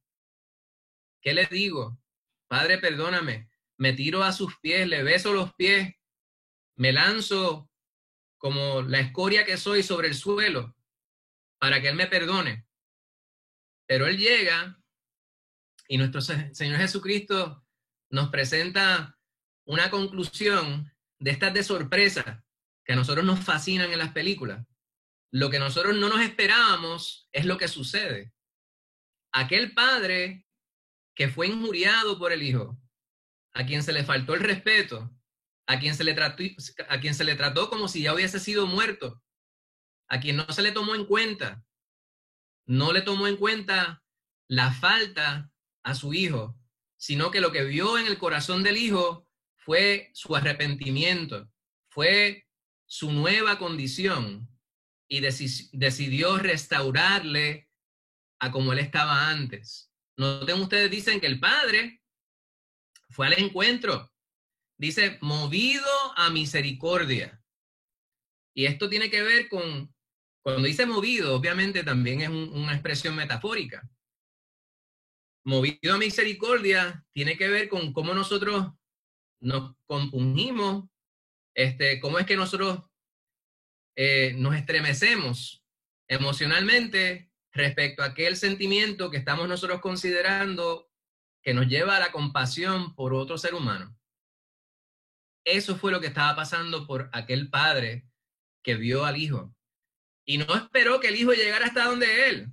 ¿Qué le digo? Padre, perdóname. Me tiro a sus pies, le beso los pies, me lanzo como la escoria que soy sobre el suelo para que él me perdone. Pero él llega y nuestro Señor Jesucristo nos presenta una conclusión de estas de sorpresa que a nosotros nos fascinan en las películas. Lo que nosotros no nos esperábamos es lo que sucede. Aquel padre que fue injuriado por el hijo, a quien se le faltó el respeto, a quien se le trató como si ya hubiese sido muerto, a quien no se le tomó en cuenta, no le tomó en cuenta la falta a su hijo, sino que lo que vio en el corazón del hijo fue su arrepentimiento, fue su nueva condición y decidió restaurarle a como él estaba antes. Noten ustedes, dicen que el padre fue al encuentro. Dice, movido a misericordia. Y esto tiene que ver con, cuando dice movido, obviamente también es una expresión metafórica. Movido a misericordia tiene que ver con cómo nosotros nos compungimos, cómo es que nosotros nos estremecemos emocionalmente respecto a aquel sentimiento que estamos nosotros considerando que nos lleva a la compasión por otro ser humano. Eso fue lo que estaba pasando por aquel padre que vio al hijo. Y no esperó que el hijo llegara hasta donde él.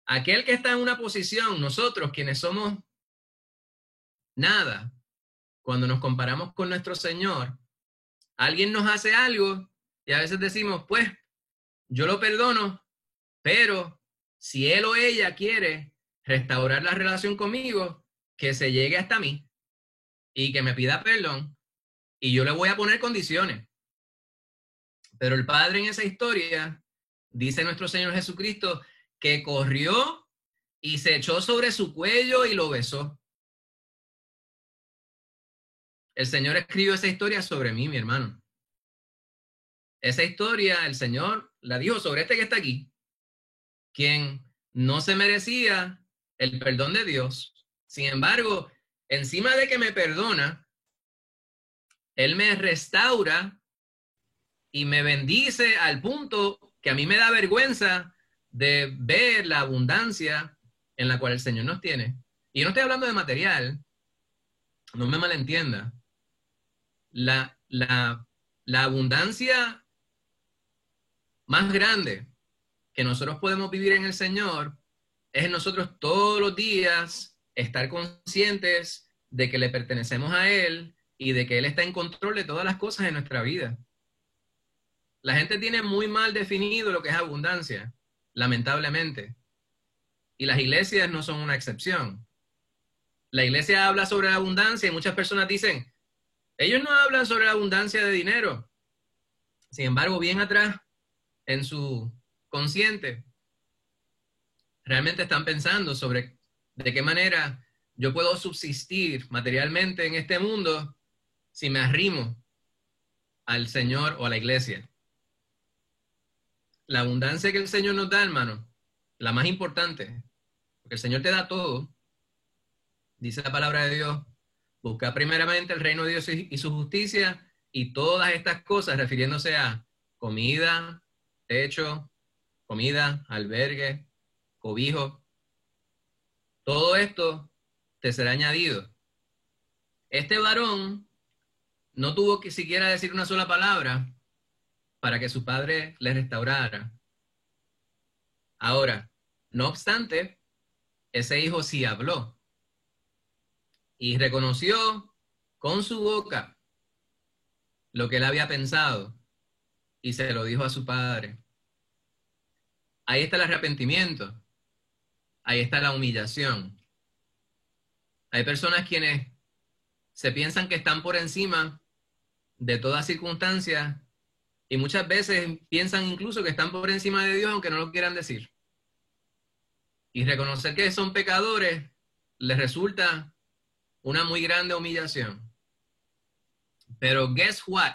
Aquel que está en una posición, nosotros quienes somos nada, cuando nos comparamos con nuestro Señor, alguien nos hace algo y a veces decimos, pues, yo lo perdono, pero si él o ella quiere restaurar la relación conmigo, que se llegue hasta mí y que me pida perdón y yo le voy a poner condiciones. Pero el padre en esa historia, dice nuestro Señor Jesucristo, que corrió y se echó sobre su cuello y lo besó. El Señor escribió esa historia sobre mí, mi hermano. Esa historia el Señor la dijo sobre este que está aquí, quien no se merecía el perdón de Dios. Sin embargo, encima de que me perdona, Él me restaura y me bendice al punto que a mí me da vergüenza de ver la abundancia en la cual el Señor nos tiene. Y yo no estoy hablando de material, no me malentienda. La abundancia más grande que nosotros podemos vivir en el Señor es en nosotros todos los días estar conscientes de que le pertenecemos a Él y de que Él está en control de todas las cosas en nuestra vida. La gente tiene muy mal definido lo que es abundancia, lamentablemente. Y las iglesias no son una excepción. La iglesia habla sobre la abundancia y muchas personas dicen, ellos no hablan sobre la abundancia de dinero. Sin embargo, bien atrás, en su consciente, realmente están pensando sobre de qué manera yo puedo subsistir materialmente en este mundo si me arrimo al Señor o a la iglesia. La abundancia que el Señor nos da, hermano, la más importante, porque el Señor te da todo. Dice la palabra de Dios, busca primeramente el reino de Dios y su justicia, y todas estas cosas, refiriéndose a comida, techo, comida, albergue, cobijo, todo esto te será añadido. Este varón no tuvo que siquiera decir una sola palabra para que su padre le restaurara. Ahora, no obstante, ese hijo sí habló y reconoció con su boca lo que él había pensado y se lo dijo a su padre. Ahí está el arrepentimiento, ahí está la humillación. Hay personas quienes se piensan que están por encima de toda circunstancia y muchas veces piensan incluso que están por encima de Dios aunque no lo quieran decir. Y reconocer que son pecadores les resulta una muy grande humillación. Pero guess what?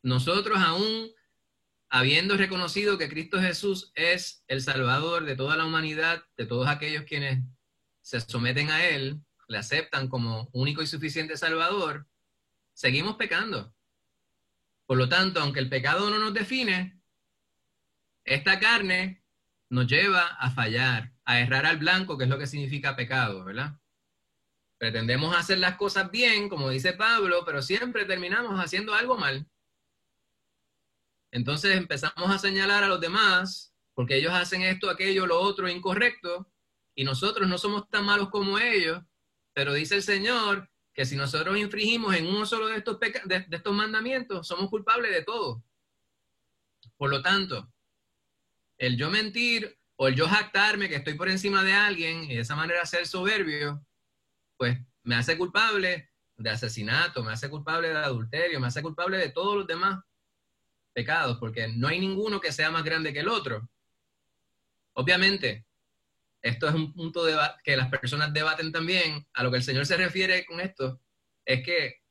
Nosotros aún habiendo reconocido que Cristo Jesús es el Salvador de toda la humanidad, de todos aquellos quienes se someten a Él, le aceptan como único y suficiente Salvador, seguimos pecando. Por lo tanto, aunque el pecado no nos define, esta carne nos lleva a fallar, a errar al blanco, que es lo que significa pecado, ¿verdad? Pretendemos hacer las cosas bien, como dice Pablo, pero siempre terminamos haciendo algo mal. Entonces empezamos a señalar a los demás, porque ellos hacen esto, aquello, lo otro, incorrecto, y nosotros no somos tan malos como ellos, pero dice el Señor que si nosotros infringimos en uno solo de estos mandamientos, somos culpables de todo. Por lo tanto, el yo mentir o el yo jactarme que estoy por encima de alguien y de esa manera ser soberbio, pues me hace culpable de asesinato, me hace culpable de adulterio, me hace culpable de todos los demás pecados, porque no hay ninguno que sea más grande que el otro. Obviamente, esto es un punto que las personas debaten también. A lo que el Señor se refiere con esto es que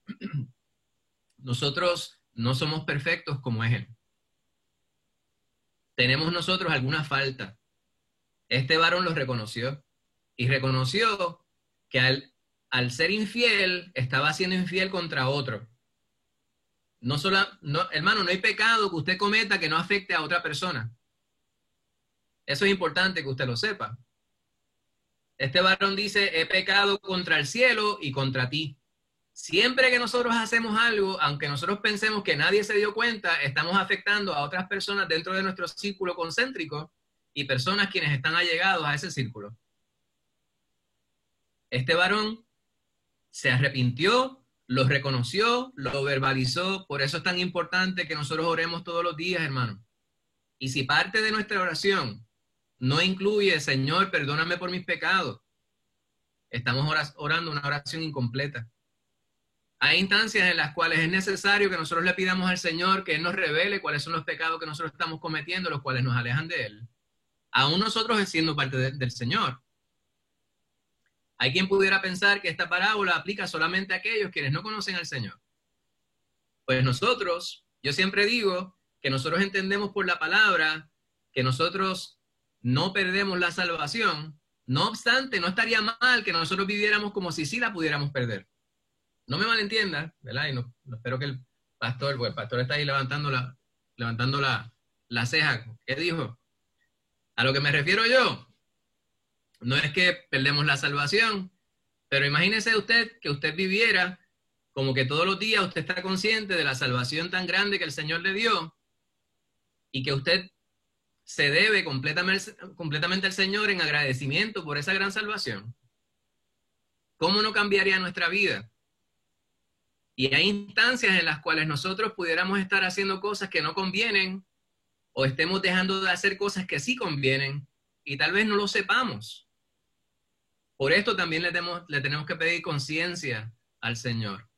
nosotros no somos perfectos como es Él. Tenemos nosotros alguna falta. Este varón lo reconoció y reconoció que al ser infiel estaba siendo infiel contra otro. Hermano, no hay pecado que usted cometa que no afecte a otra persona. Eso es importante que usted lo sepa. Este varón dice, he pecado contra el cielo y contra ti. Siempre que nosotros hacemos algo, aunque nosotros pensemos que nadie se dio cuenta, estamos afectando a otras personas dentro de nuestro círculo concéntrico y personas quienes están allegados a ese círculo. Este varón se arrepintió, lo reconoció, lo verbalizó. Por eso es tan importante que nosotros oremos todos los días, hermano. Y si parte de nuestra oración no incluye, Señor, perdóname por mis pecados, estamos orando una oración incompleta. Hay instancias en las cuales es necesario que nosotros le pidamos al Señor que Él nos revele cuáles son los pecados que nosotros estamos cometiendo, los cuales nos alejan de Él. Aún nosotros siendo parte del Señor. Hay quien pudiera pensar que esta parábola aplica solamente a aquellos quienes no conocen al Señor. Pues nosotros, yo siempre digo que nosotros entendemos por la palabra que nosotros no perdemos la salvación, No obstante, no estaría mal que nosotros viviéramos como si sí la pudiéramos perder. No me malentiendan, ¿verdad? Y no espero que el pastor está ahí levantando la ceja. ¿Qué dijo? A lo que me refiero yo, no es que perdemos la salvación, pero imagínese usted que usted viviera como que todos los días usted está consciente de la salvación tan grande que el Señor le dio y que usted se debe completamente al Señor en agradecimiento por esa gran salvación. ¿Cómo no cambiaría nuestra vida? Y hay instancias en las cuales nosotros pudiéramos estar haciendo cosas que no convienen o estemos dejando de hacer cosas que sí convienen y tal vez no lo sepamos. Por esto también le tenemos que pedir conciencia al Señor.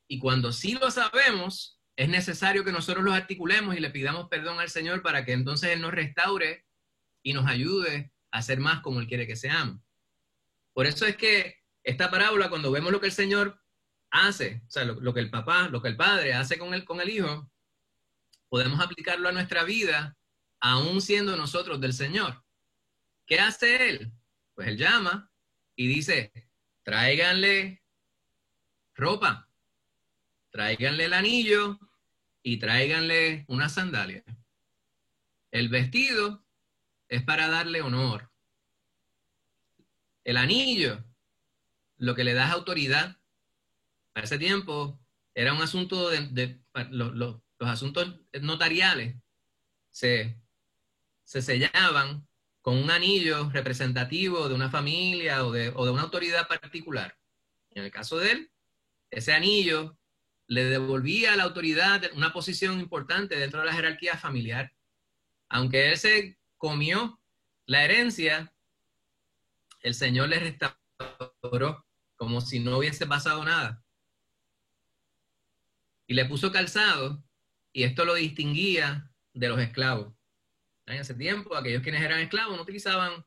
Y cuando sí lo sabemos, es necesario que nosotros los articulemos y le pidamos perdón al Señor para que entonces Él nos restaure y nos ayude a ser más como Él quiere que seamos. Por eso es que esta parábola, cuando vemos lo que el Señor hace, o sea, lo que el Padre hace con el Hijo, podemos aplicarlo a nuestra vida, aún siendo nosotros del Señor. ¿Qué hace Él? Pues Él llama y dice, tráiganle ropa, tráiganle el anillo y tráiganle una sandalia. El vestido es para darle honor. El anillo, lo que le da es autoridad. Para ese tiempo era un asunto los asuntos notariales se sellaban con un anillo representativo de una familia o de una autoridad particular. En el caso de él, ese anillo le devolvía a la autoridad una posición importante dentro de la jerarquía familiar. Aunque él se comió la herencia, el Señor le restauró como si no hubiese pasado nada. Y le puso calzado, y esto lo distinguía de los esclavos. En ese tiempo, aquellos quienes eran esclavos no utilizaban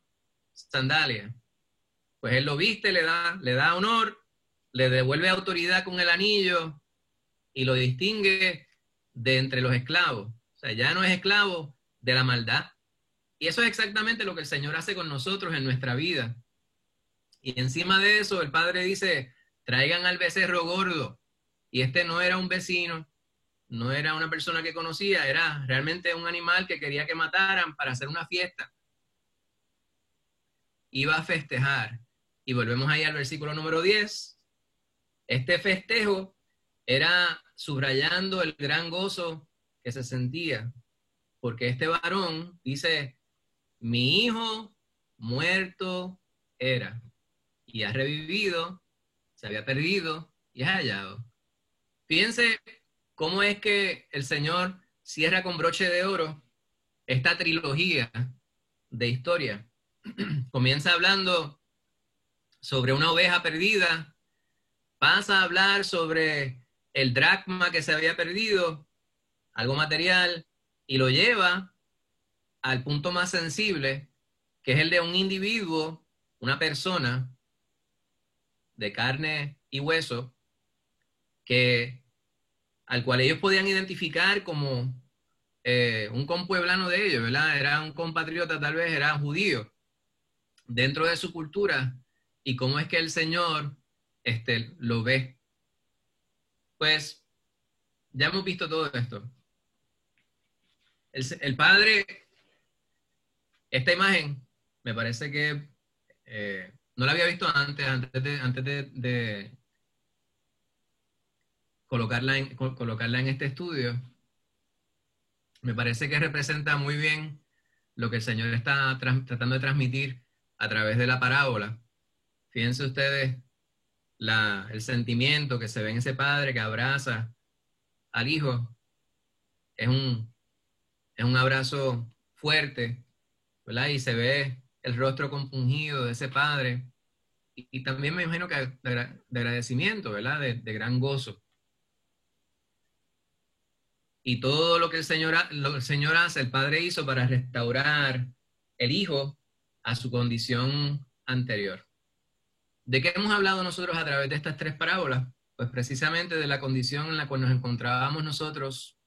sandalias. Pues él lo viste, le da honor, le devuelve autoridad con el anillo y lo distingue de entre los esclavos. O sea, ya no es esclavo de la maldad. Y eso es exactamente lo que el Señor hace con nosotros en nuestra vida. Y encima de eso, el Padre dice, traigan al becerro gordo. Y este no era un vecino, no era una persona que conocía, era realmente un animal que quería que mataran para hacer una fiesta. Iba a festejar. Y volvemos ahí al versículo número 10. Este festejo era subrayando el gran gozo que se sentía, porque este varón dice, mi hijo muerto era, y ha revivido, se había perdido y es hallado. Fíjense cómo es que el Señor cierra con broche de oro esta trilogía de historia. Comienza hablando sobre una oveja perdida, pasa a hablar sobre el dracma que se había perdido, algo material, y lo lleva al punto más sensible, que es el de un individuo, una persona de carne y hueso, al cual ellos podían identificar como un compueblano de ellos, ¿verdad? Era un compatriota, tal vez era judío, dentro de su cultura, y cómo es que el Señor lo ve. Pues ya hemos visto todo esto. El Padre, esta imagen, me parece que no la había visto antes de colocarla en este estudio. Me parece que representa muy bien lo que el Señor está tratando de transmitir a través de la parábola. Fíjense ustedes el sentimiento que se ve en ese padre que abraza al hijo. Es un abrazo fuerte, ¿verdad? Y se ve el rostro compungido de ese padre. Y también me imagino que de agradecimiento, ¿verdad? De gran gozo. Y todo lo que el Señor hace, el Padre hizo para restaurar el Hijo a su condición anterior. ¿De qué hemos hablado nosotros a través de estas tres parábolas? Pues precisamente de la condición en la cual nos encontrábamos nosotros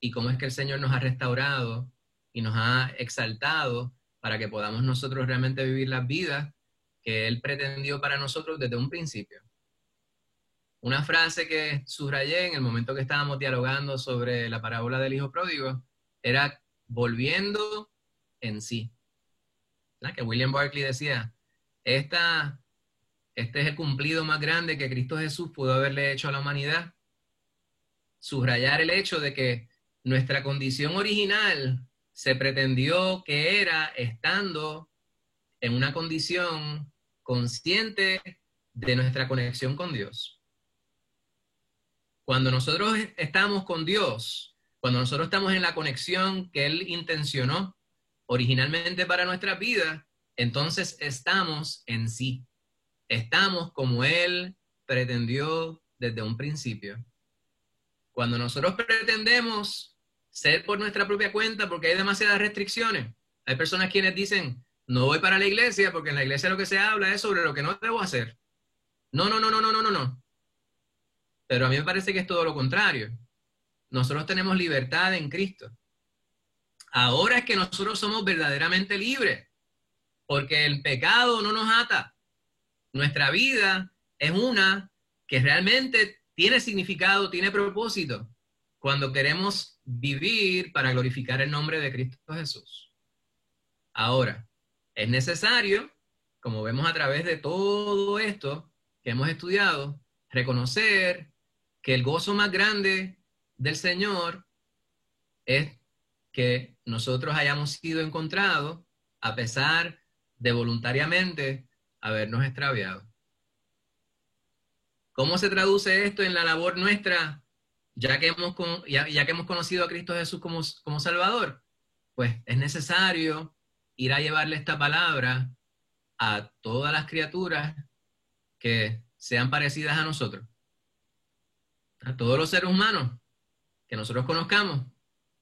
y cómo es que el Señor nos ha restaurado y nos ha exaltado para que podamos nosotros realmente vivir las vidas que Él pretendió para nosotros desde un principio. Una frase que subrayé en el momento que estábamos dialogando sobre la parábola del hijo pródigo era volviendo en sí. ¿Verdad? Que William Barclay decía, este es el cumplido más grande que Cristo Jesús pudo haberle hecho a la humanidad. Subrayar el hecho de que nuestra condición original se pretendió que era estando en una condición consciente de nuestra conexión con Dios. Cuando nosotros estamos con Dios, cuando nosotros estamos en la conexión que Él intencionó originalmente para nuestra vida, entonces estamos en sí. Estamos como Él pretendió desde un principio. Cuando nosotros pretendemos ser por nuestra propia cuenta porque hay demasiadas restricciones, hay personas quienes dicen, no voy para la iglesia porque en la iglesia lo que se habla es sobre lo que no debo hacer. No. Pero a mí me parece que es todo lo contrario. Nosotros tenemos libertad en Cristo. Ahora es que nosotros somos verdaderamente libres, porque el pecado no nos ata. Nuestra vida es una que realmente tiene significado, tiene propósito, cuando queremos vivir para glorificar el nombre de Cristo Jesús. Ahora, es necesario, como vemos a través de todo esto que hemos estudiado, reconocer que el gozo más grande del Señor es que nosotros hayamos sido encontrados a pesar de voluntariamente habernos extraviado. ¿Cómo se traduce esto en la labor nuestra, ya que hemos conocido a Cristo Jesús como Salvador? Pues es necesario ir a llevarle esta palabra a todas las criaturas que sean parecidas a nosotros. A todos los seres humanos que nosotros conozcamos,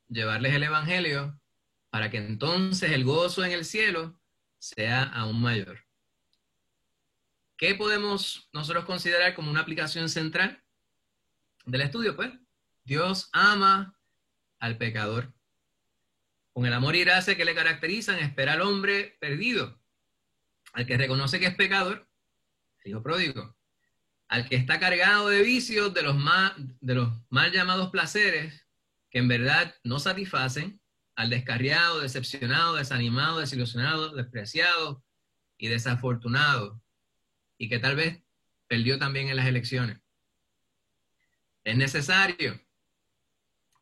llevarles el Evangelio para que entonces el gozo en el cielo sea aún mayor. ¿Qué podemos nosotros considerar como una aplicación central del estudio? Pues Dios ama al pecador. Con el amor y gracia que le caracterizan, espera al hombre perdido, al que reconoce que es pecador, el hijo pródigo, al que está cargado de vicios de los mal llamados placeres, que en verdad no satisfacen, al descarriado, decepcionado, desanimado, desilusionado, despreciado y desafortunado, y que tal vez perdió también en las elecciones. Es necesario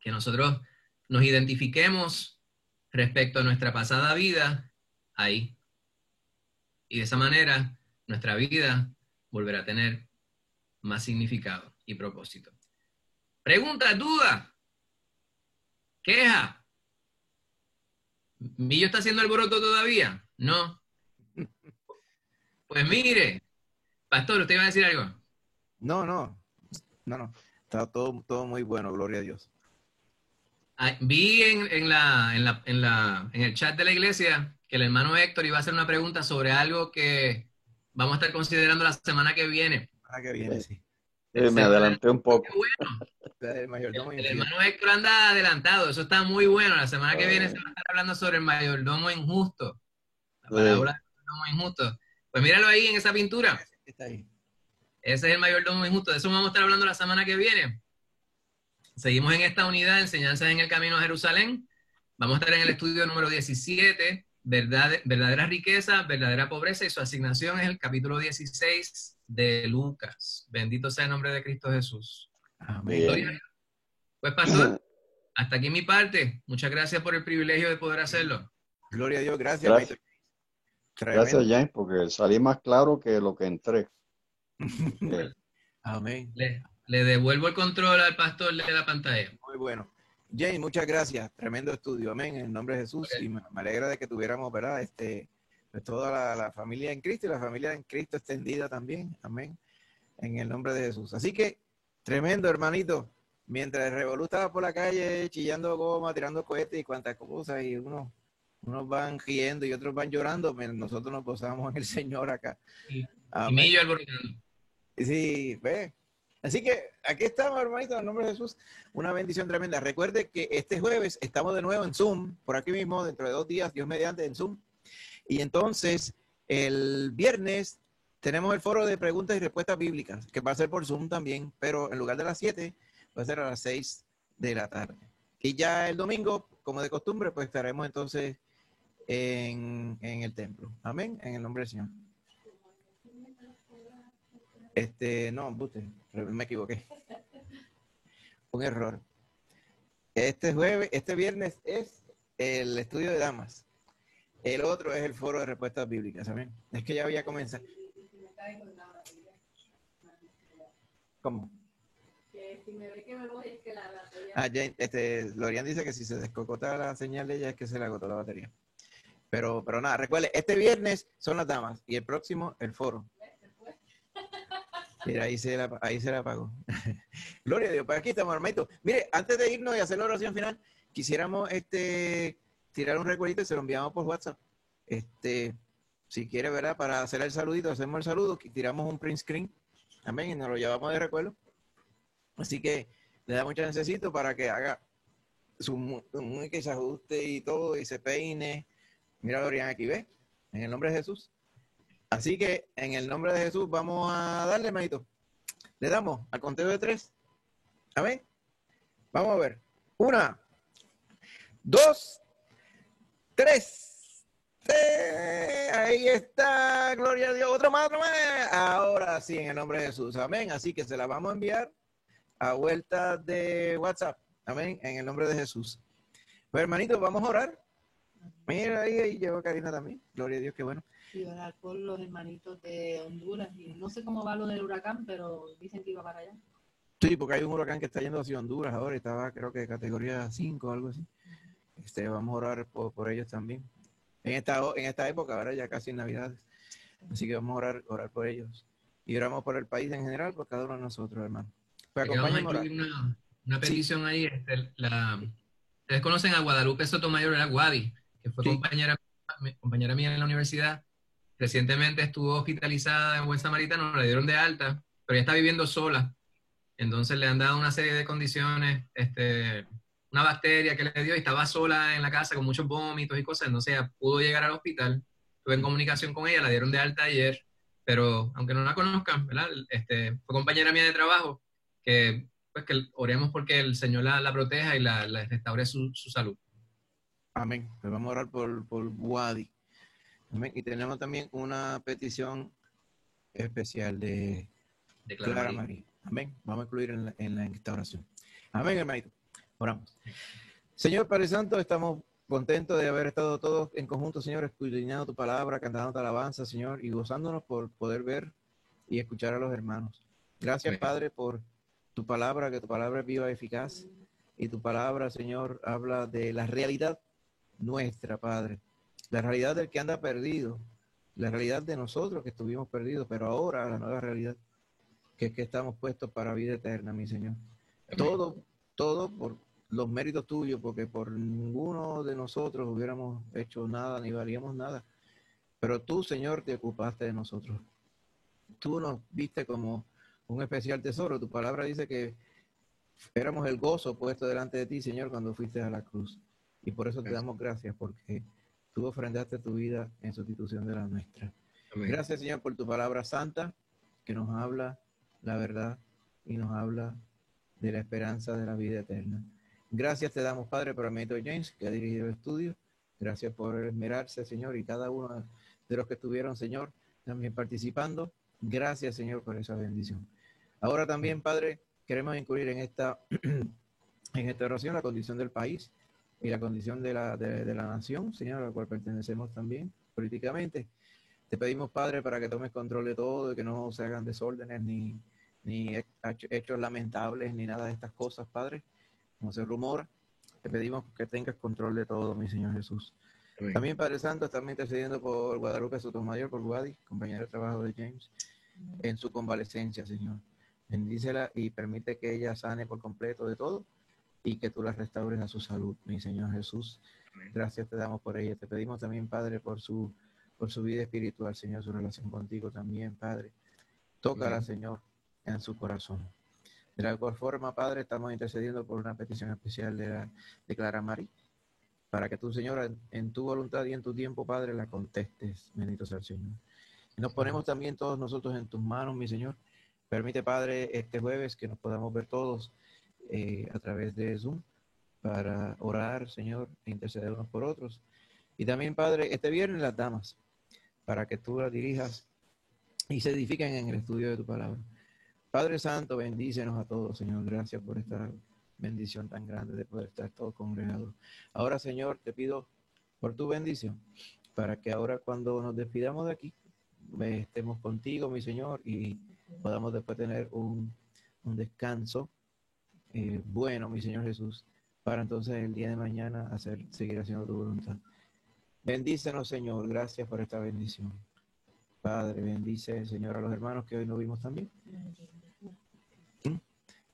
que nosotros nos identifiquemos respecto a nuestra pasada vida ahí. Y de esa manera nuestra vida volverá a tener más significado y propósito. Pregunta, duda, queja. ¿Millo está haciendo alboroto todavía? No. Pues mire, pastor, ¿usted iba a decir algo? No. Está todo muy bueno, gloria a Dios. Vi en el chat de la iglesia que el hermano Héctor iba a hacer una pregunta sobre algo que vamos a estar considerando la semana que viene. Sí. Me adelanté un poco. Bueno. El hermano Héctor anda adelantado, eso está muy bueno. La semana que viene se va a estar hablando sobre el mayordomo injusto. La parábola del mayordomo injusto. Pues míralo ahí en esa pintura. Está ahí. Ese es el mayordomo injusto. De eso vamos a estar hablando la semana que viene. Seguimos en esta unidad, enseñanzas en el camino a Jerusalén. Vamos a estar en el estudio número 17, verdadera riqueza, verdadera pobreza, y su asignación es el capítulo 16 de Lucas. Bendito sea el nombre de Cristo Jesús. Amén. Pues pastor, hasta aquí mi parte. Muchas gracias por el privilegio de poder hacerlo. Gloria a Dios, gracias. Gracias, James, porque salí más claro que lo que entré. Amén. Le devuelvo el control al pastor de la pantalla. Muy bueno. James, muchas gracias. Tremendo estudio. Amén. En el nombre de Jesús. Okay. Y me alegra de que tuviéramos, ¿verdad? Pues toda la familia en Cristo y la familia en Cristo extendida también. Amén. En el nombre de Jesús. Así que, tremendo, hermanito. Mientras el revolú estaba por la calle chillando goma, tirando cohetes y cuantas cosas, y unos van riendo y otros van llorando, nosotros nos gozamos en el Señor acá. Y Millo alborotando. Sí, ve. Así que aquí estamos, hermanito, en el nombre de Jesús. Una bendición tremenda. Recuerde que este jueves estamos de nuevo en Zoom, por aquí mismo, dentro de 2 días, Dios mediante, en Zoom. Y entonces, el viernes tenemos el foro de preguntas y respuestas bíblicas, que va a ser por Zoom también, pero en lugar de las 7, va a ser a las 6 de la tarde. Y ya el domingo, como de costumbre, pues estaremos entonces en el templo. Amén, en el nombre del Señor. No, me equivoqué. Un error. Este viernes es el estudio de damas. El otro es el foro de respuestas bíblicas, ¿saben? Es que ya voy a comenzar. ¿Cómo? Que si me ve que me voy, es que la batería... Lorian dice que si se descocota la señal de ella es que se le agotó la batería. Pero nada, recuerde, este viernes son las damas y el próximo el foro. Mira, ahí se la apagó. Gloria a Dios, pues aquí estamos, hermanito. Mire, antes de irnos y hacer la oración final, quisiéramos tirar un recuerdito y se lo enviamos por WhatsApp. Si quiere, ¿verdad? Para hacer el saludito, hacemos el saludo, tiramos un print screen, amén, y nos lo llevamos de recuerdo. Así que le damos un chancecito para que haga su música y se ajuste y todo, y se peine. Mira, Dorian, aquí, ¿ves? En el nombre de Jesús. Así que, en el nombre de Jesús, vamos a darle, hermanito. Le damos al conteo de 3. Amén. Vamos a ver. 1, 2, 3. Ahí está, gloria a Dios. Otro más. Ahora sí, en el nombre de Jesús. Amén. Así que se la vamos a enviar a vuelta de WhatsApp. Amén. En el nombre de Jesús. Pues, hermanito, vamos a orar. Mira, ahí llegó Karina también. Gloria a Dios, qué bueno. Y orar por los hermanitos de Honduras. Y no sé cómo va lo del huracán, pero dicen que iba para allá. Sí, porque hay un huracán que está yendo hacia Honduras ahora. Estaba, creo que de categoría 5 o algo así. Vamos a orar por ellos también. En esta época, ahora ya casi en Navidades. Así que vamos a orar por ellos. Y oramos por el país en general, por cada uno de nosotros, hermano. Pues vamos a incluir una petición ahí. Ustedes conocen a Guadalupe Sotomayor, era Guadi, que fue compañera mía en la universidad. Recientemente estuvo hospitalizada en Buen Samaritano, la dieron de alta, pero ella está viviendo sola. Entonces le han dado una serie de condiciones, una bacteria que le dio y estaba sola en la casa con muchos vómitos y cosas. Entonces ella pudo llegar al hospital. Estuve en comunicación con ella, la dieron de alta ayer, pero aunque no la conozcan, ¿verdad? Fue compañera mía de trabajo, que oremos porque el Señor la proteja y la restaure su salud. Amén. Pues vamos a orar por Wadi. Amén. Y tenemos también una petición especial de Clara María. Amén. Vamos a incluir en esta oración. Amén, hermanito. Oramos. Señor Padre Santo, estamos contentos de haber estado todos en conjunto, Señor, escudriñando tu palabra, cantando tu alabanza, Señor, y gozándonos por poder ver y escuchar a los hermanos. Gracias, amén, Padre, por tu palabra, que tu palabra es viva y eficaz. Y tu palabra, Señor, habla de la realidad nuestra, Padre. La realidad del que anda perdido, la realidad de nosotros que estuvimos perdidos, pero ahora la nueva realidad, que es que estamos puestos para vida eterna, mi Señor. Amén. Todo por los méritos tuyos, porque por ninguno de nosotros hubiéramos hecho nada, ni valíamos nada. Pero tú, Señor, te ocupaste de nosotros. Tú nos viste como un especial tesoro. Tu palabra dice que éramos el gozo puesto delante de ti, Señor, cuando fuiste a la cruz. Y por eso te damos gracias, porque tú ofrendaste tu vida en sustitución de la nuestra. Amén. Gracias, Señor, por tu palabra santa, que nos habla la verdad y nos habla de la esperanza de la vida eterna. Gracias te damos, Padre, por el hermanito James, que ha dirigido el estudio. Gracias por esmerarse, Señor, y cada uno de los que estuvieron, Señor, también participando. Gracias, Señor, por esa bendición. Ahora también, Padre, queremos incluir en esta oración la condición del país y la condición de la nación, Señor, a la cual pertenecemos también políticamente. Te pedimos, Padre, para que tomes control de todo, y que no se hagan desórdenes ni hechos lamentables, ni nada de estas cosas, Padre, como se rumora. Te pedimos que tengas control de todo, mi Señor Jesús. Amén. También, Padre Santo, estamos intercediendo por Guadalupe Sotomayor, por Wadi, compañera de trabajo de James, en su convalecencia, Señor. Bendícela y permite que ella sane por completo de todo y que tú la restaures a su salud, mi Señor Jesús. Amén. Gracias te damos por ella. Te pedimos también, Padre, por su vida espiritual, Señor, su relación contigo también, Padre. Tócala, amén, Señor, en su corazón. De la igual forma, Padre, estamos intercediendo por una petición especial de Clara María. para que tú, Señor, en tu voluntad y en tu tiempo, Padre, la contestes. Bendito sea el Señor. Y nos ponemos también todos nosotros en tus manos, mi Señor. Permite, Padre, este jueves que nos podamos ver todos a través de Zoom para orar, Señor, e interceder unos por otros. Y también, Padre, este viernes las damas, para que tú las dirijas y se edifiquen en el estudio de tu palabra. Padre Santo, bendícenos a todos, Señor. Gracias por esta bendición tan grande de poder estar todos congregados. Ahora, Señor, te pido por tu bendición, para que ahora cuando nos despidamos de aquí, estemos contigo, mi Señor, y podamos después tener un descanso bueno, mi Señor Jesús, para entonces el día de mañana seguir haciendo tu voluntad. Bendícenos, Señor. Gracias por esta bendición. Padre, bendice, Señor, a los hermanos que hoy nos vimos también.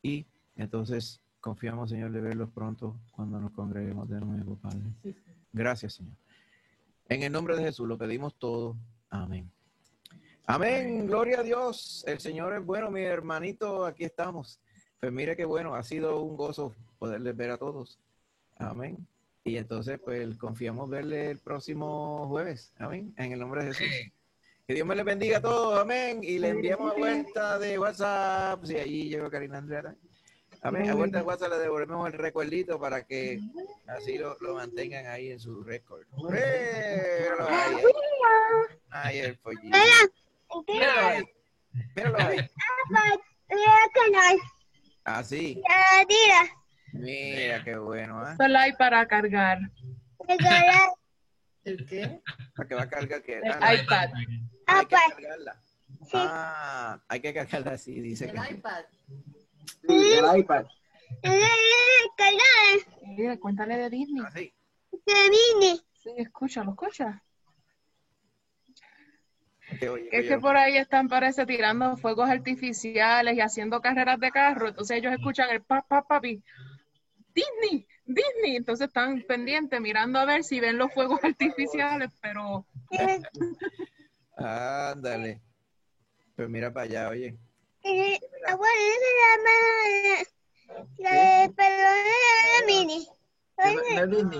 Y entonces confiamos, Señor, de verlos pronto cuando nos congreguemos de nuevo, Padre. Gracias, Señor. En el nombre de Jesús lo pedimos todo. Amén. Amén. Gloria a Dios. El Señor es bueno, mi hermanito. Aquí estamos. Pues mire qué bueno. Ha sido un gozo poderles ver a todos. Amén. Y entonces, pues, confiamos verle el próximo jueves. Amén. En el nombre de Jesús. Que Dios me les bendiga a todos. Amén. Y le enviamos a vuelta de WhatsApp. Sí, allí llegó Karina Andrea. Amén. A vuelta de WhatsApp le devolvemos el recuerdito para que así lo mantengan ahí en su récord. Míralo ahí. Ahí el pollito. Míralo ahí. Míralo ahí. Así. Mira qué bueno, ¿eh? Solo hay para cargar. ¿El qué? ¿Para qué va a cargar qué? El iPad. Hay que cargarla. Hay que cargarla así, dice que. El iPad. Sí, el iPad. Mira, cuéntale de Disney. Así. Sí, escúchalo, escucha. Oye, Es que por ahí están, parece, tirando fuegos artificiales y haciendo carreras de carro. Entonces ellos escuchan el papi. Disney. Entonces están pendientes mirando a ver si ven los fuegos artificiales, pero... Ándale. Pues mira para allá, oye.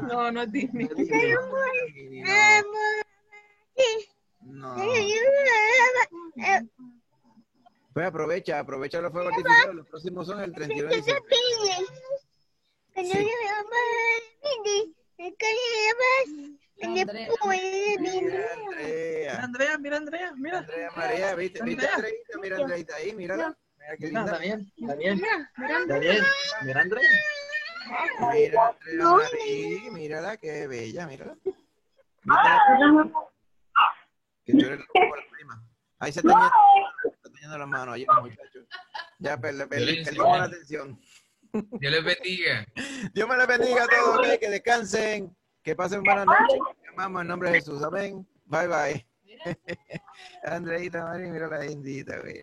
No, no es Disney. No. Pues aprovecha los fuegos artificiales. Los próximos son el 31 de diciembre. Sí. Mira, Andrea. Andrea María, ¿viste? Andreita, mira Andreita ahí, mírala. Mira qué linda. Daniel. Mira, Mira, Andrea. Mira Andrea María, mírala, qué bella, mírala. Que tú eres la prima. Ahí se está teniendo las manos allí, muchachos. Ya perdimos la atención. Dios les bendiga. Dios me les bendiga a todos, ¿okay? Que descansen, que pasen buenas noches. Te amamos en nombre de Jesús. Amén. Bye, bye. Andreita María, mira la bendita, güey.